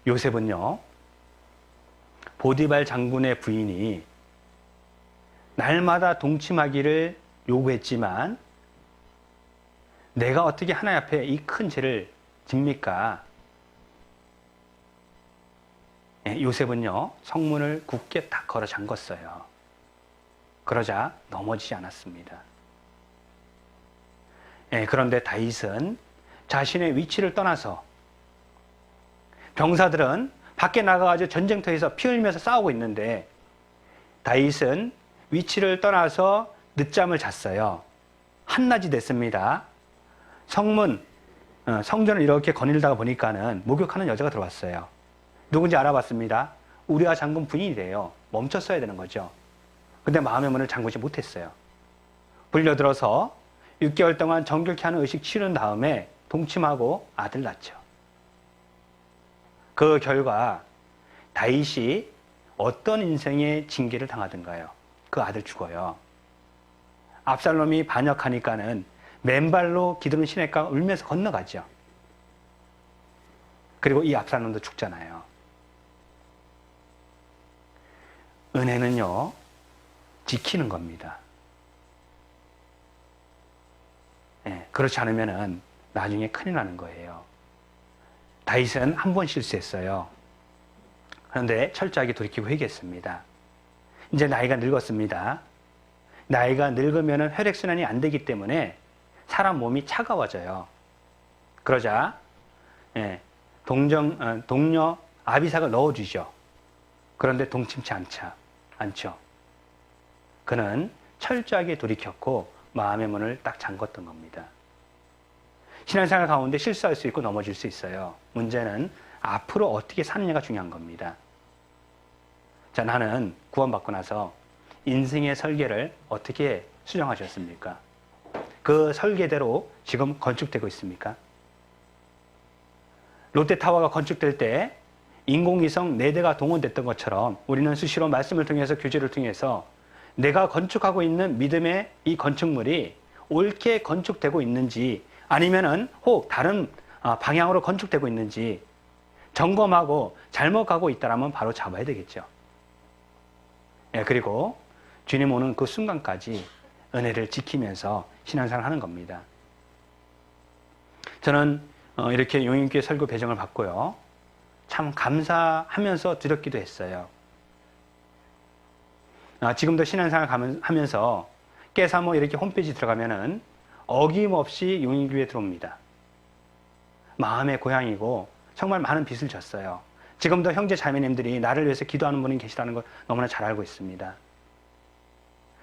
요셉은요, 보디발 장군의 부인이 날마다 동침하기를 요구했지만 내가 어떻게 하나님 앞에 이 큰 죄를 집니까? 요셉은요, 성문을 굳게 딱 걸어 잠궜어요. 그러자 넘어지지 않았습니다. 그런데 다윗은 자신의 위치를 떠나서, 병사들은 밖에 나가가지고 전쟁터에서 피 흘리면서 싸우고 있는데 다윗은 위치를 떠나서 늦잠을 잤어요. 한낮이 됐습니다. 성전을 이렇게 거닐다가 보니까는 목욕하는 여자가 들어왔어요. 누군지 알아봤습니다. 우리아 장군 부인이래요. 멈췄어야 되는 거죠. 근데 마음의 문을 잠그지 못했어요. 불려들어서 6개월 동안 정결케 하는 의식 치른 다음에 동침하고 아들 낳죠. 그 결과 다윗이 어떤 인생의 징계를 당하던가요? 그 아들 죽어요. 압살롬이 반역하니까는 맨발로 기드론 시내가 울면서 건너가죠. 그리고 이 압살롬도 죽잖아요. 은혜는요, 지키는 겁니다. 그렇지 않으면은 나중에 큰일 나는 거예요. 다윗은 한 번 실수했어요. 그런데 철저하게 돌이키고 회개했습니다. 이제 나이가 늙었습니다. 나이가 늙으면 혈액순환이 안 되기 때문에 사람 몸이 차가워져요. 그러자 동료 아비삭을 넣어주죠. 그런데 동침치 않죠. 그는 철저하게 돌이켰고 마음의 문을 딱 잠궜던 겁니다. 신앙생활 가운데 실수할 수 있고 넘어질 수 있어요. 문제는 앞으로 어떻게 사느냐가 중요한 겁니다. 자, 나는 구원받고 나서 인생의 설계를 어떻게 수정하셨습니까? 그 설계대로 지금 건축되고 있습니까? 롯데타워가 건축될 때 인공위성 4대가 동원됐던 것처럼 우리는 수시로 말씀을 통해서 교제를 통해서 내가 건축하고 있는 믿음의 이 건축물이 옳게 건축되고 있는지 아니면은 혹 다른 방향으로 건축되고 있는지 점검하고 잘못 가고 있다라면 바로 잡아야 되겠죠. 그리고 주님 오는 그 순간까지 은혜를 지키면서 신앙생활을 하는 겁니다. 저는 이렇게 용인교회 설교 배정을 받고요. 참 감사하면서 드렸기도 했어요. 지금도 신앙생활 하면서 깨사모 이렇게 홈페이지 들어가면은 어김없이 용인교회에 들어옵니다. 마음의 고향이고 정말 많은 빚을 졌어요. 지금도 형제 자매님들이 나를 위해서 기도하는 분이 계시다는 걸 너무나 잘 알고 있습니다.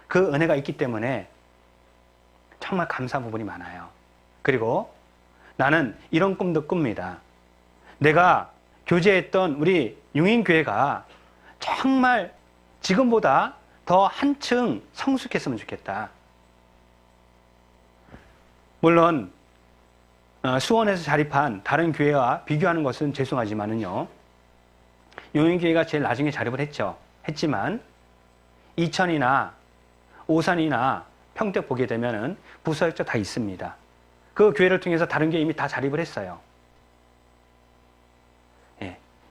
그 은혜가 있기 때문에 정말 감사한 부분이 많아요. 그리고 나는 이런 꿈도 꿉니다. 내가 교제했던 우리 용인교회가 정말 지금보다 더 한층 성숙했으면 좋겠다. 물론 수원에서 자립한 다른 교회와 비교하는 것은 죄송하지만은요. 용인교회가 제일 나중에 자립을 했지만 이천이나 오산이나 평택 보게 되면은 부서역자 다 있습니다. 그 교회를 통해서 다른 교회 이미 다 자립을 했어요.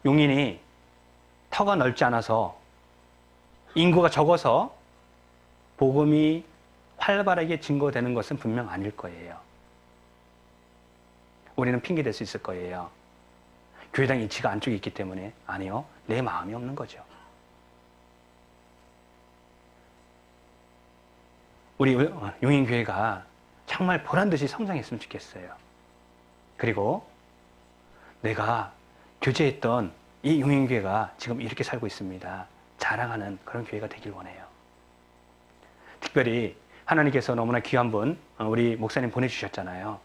용인이 터가 넓지 않아서 인구가 적어서 복음이 활발하게 증거되는 것은 분명 아닐 거예요. 우리는 핑계 댈 수 있을 거예요. 교회당 이치가 안쪽에 있기 때문에. 아니요. 내 마음이 없는 거죠. 우리 용인교회가 정말 보란듯이 성장했으면 좋겠어요. 그리고 내가 교제했던 이 용인교회가 지금 이렇게 살고 있습니다. 자랑하는 그런 교회가 되길 원해요. 특별히 하나님께서 너무나 귀한 분 우리 목사님 보내주셨잖아요.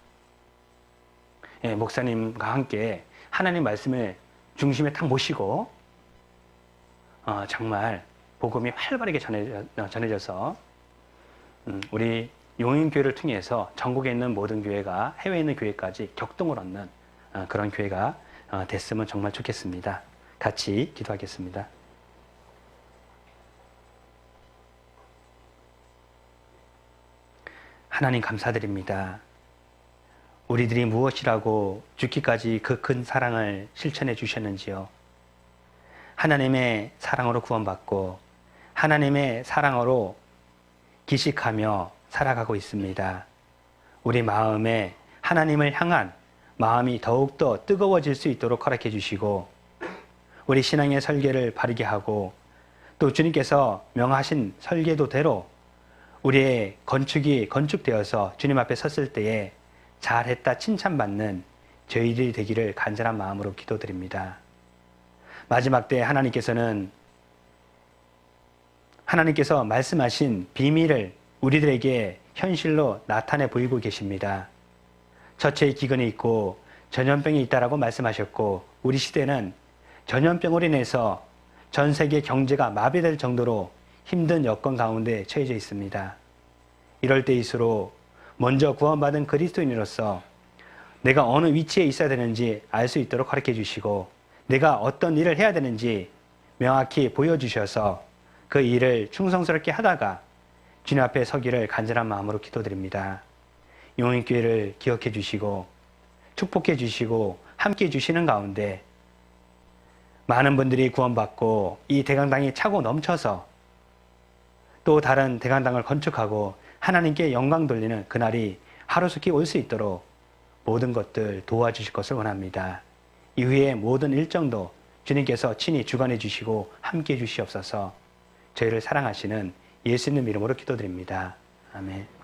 목사님과 함께 하나님 말씀을 중심에 딱 모시고 정말 복음이 활발하게 전해져서 우리 용인교회를 통해서 전국에 있는 모든 교회가 해외에 있는 교회까지 격동을 얻는 그런 교회가 됐으면 정말 좋겠습니다. 같이 기도하겠습니다. 하나님 감사드립니다. 우리들이 무엇이라고 죽기까지 그 큰 사랑을 실천해 주셨는지요. 하나님의 사랑으로 구원받고 하나님의 사랑으로 기식하며 살아가고 있습니다. 우리 마음에 하나님을 향한 마음이 더욱더 뜨거워질 수 있도록 허락해 주시고 우리 신앙의 설계를 바르게 하고 또 주님께서 명하신 설계도대로 우리의 건축이 건축되어서 주님 앞에 섰을 때에 잘했다 칭찬받는 저희들이 되기를 간절한 마음으로 기도드립니다. 마지막 때 하나님께서 말씀하신 비밀을 우리들에게 현실로 나타내 보이고 계십니다. 처체의 기근이 있고 전염병이 있다라고 말씀하셨고 우리 시대는 전염병으로 인해서 전 세계 경제가 마비될 정도로 힘든 여건 가운데 처해져 있습니다. 이럴 때일수록 먼저 구원받은 그리스도인으로서 내가 어느 위치에 있어야 되는지 알 수 있도록 가르쳐 주시고 내가 어떤 일을 해야 되는지 명확히 보여주셔서 그 일을 충성스럽게 하다가 주님 앞에 서기를 간절한 마음으로 기도드립니다. 용인교회를 기억해 주시고 축복해 주시고 함께 해 주시는 가운데 많은 분들이 구원받고 이 대강당이 차고 넘쳐서 또 다른 대강당을 건축하고 하나님께 영광 돌리는 그날이 하루속히 올 수 있도록 모든 것들 도와주실 것을 원합니다. 이후에 모든 일정도 주님께서 친히 주관해 주시고 함께 해 주시옵소서. 저희를 사랑하시는 예수님 이름으로 기도드립니다. 아멘.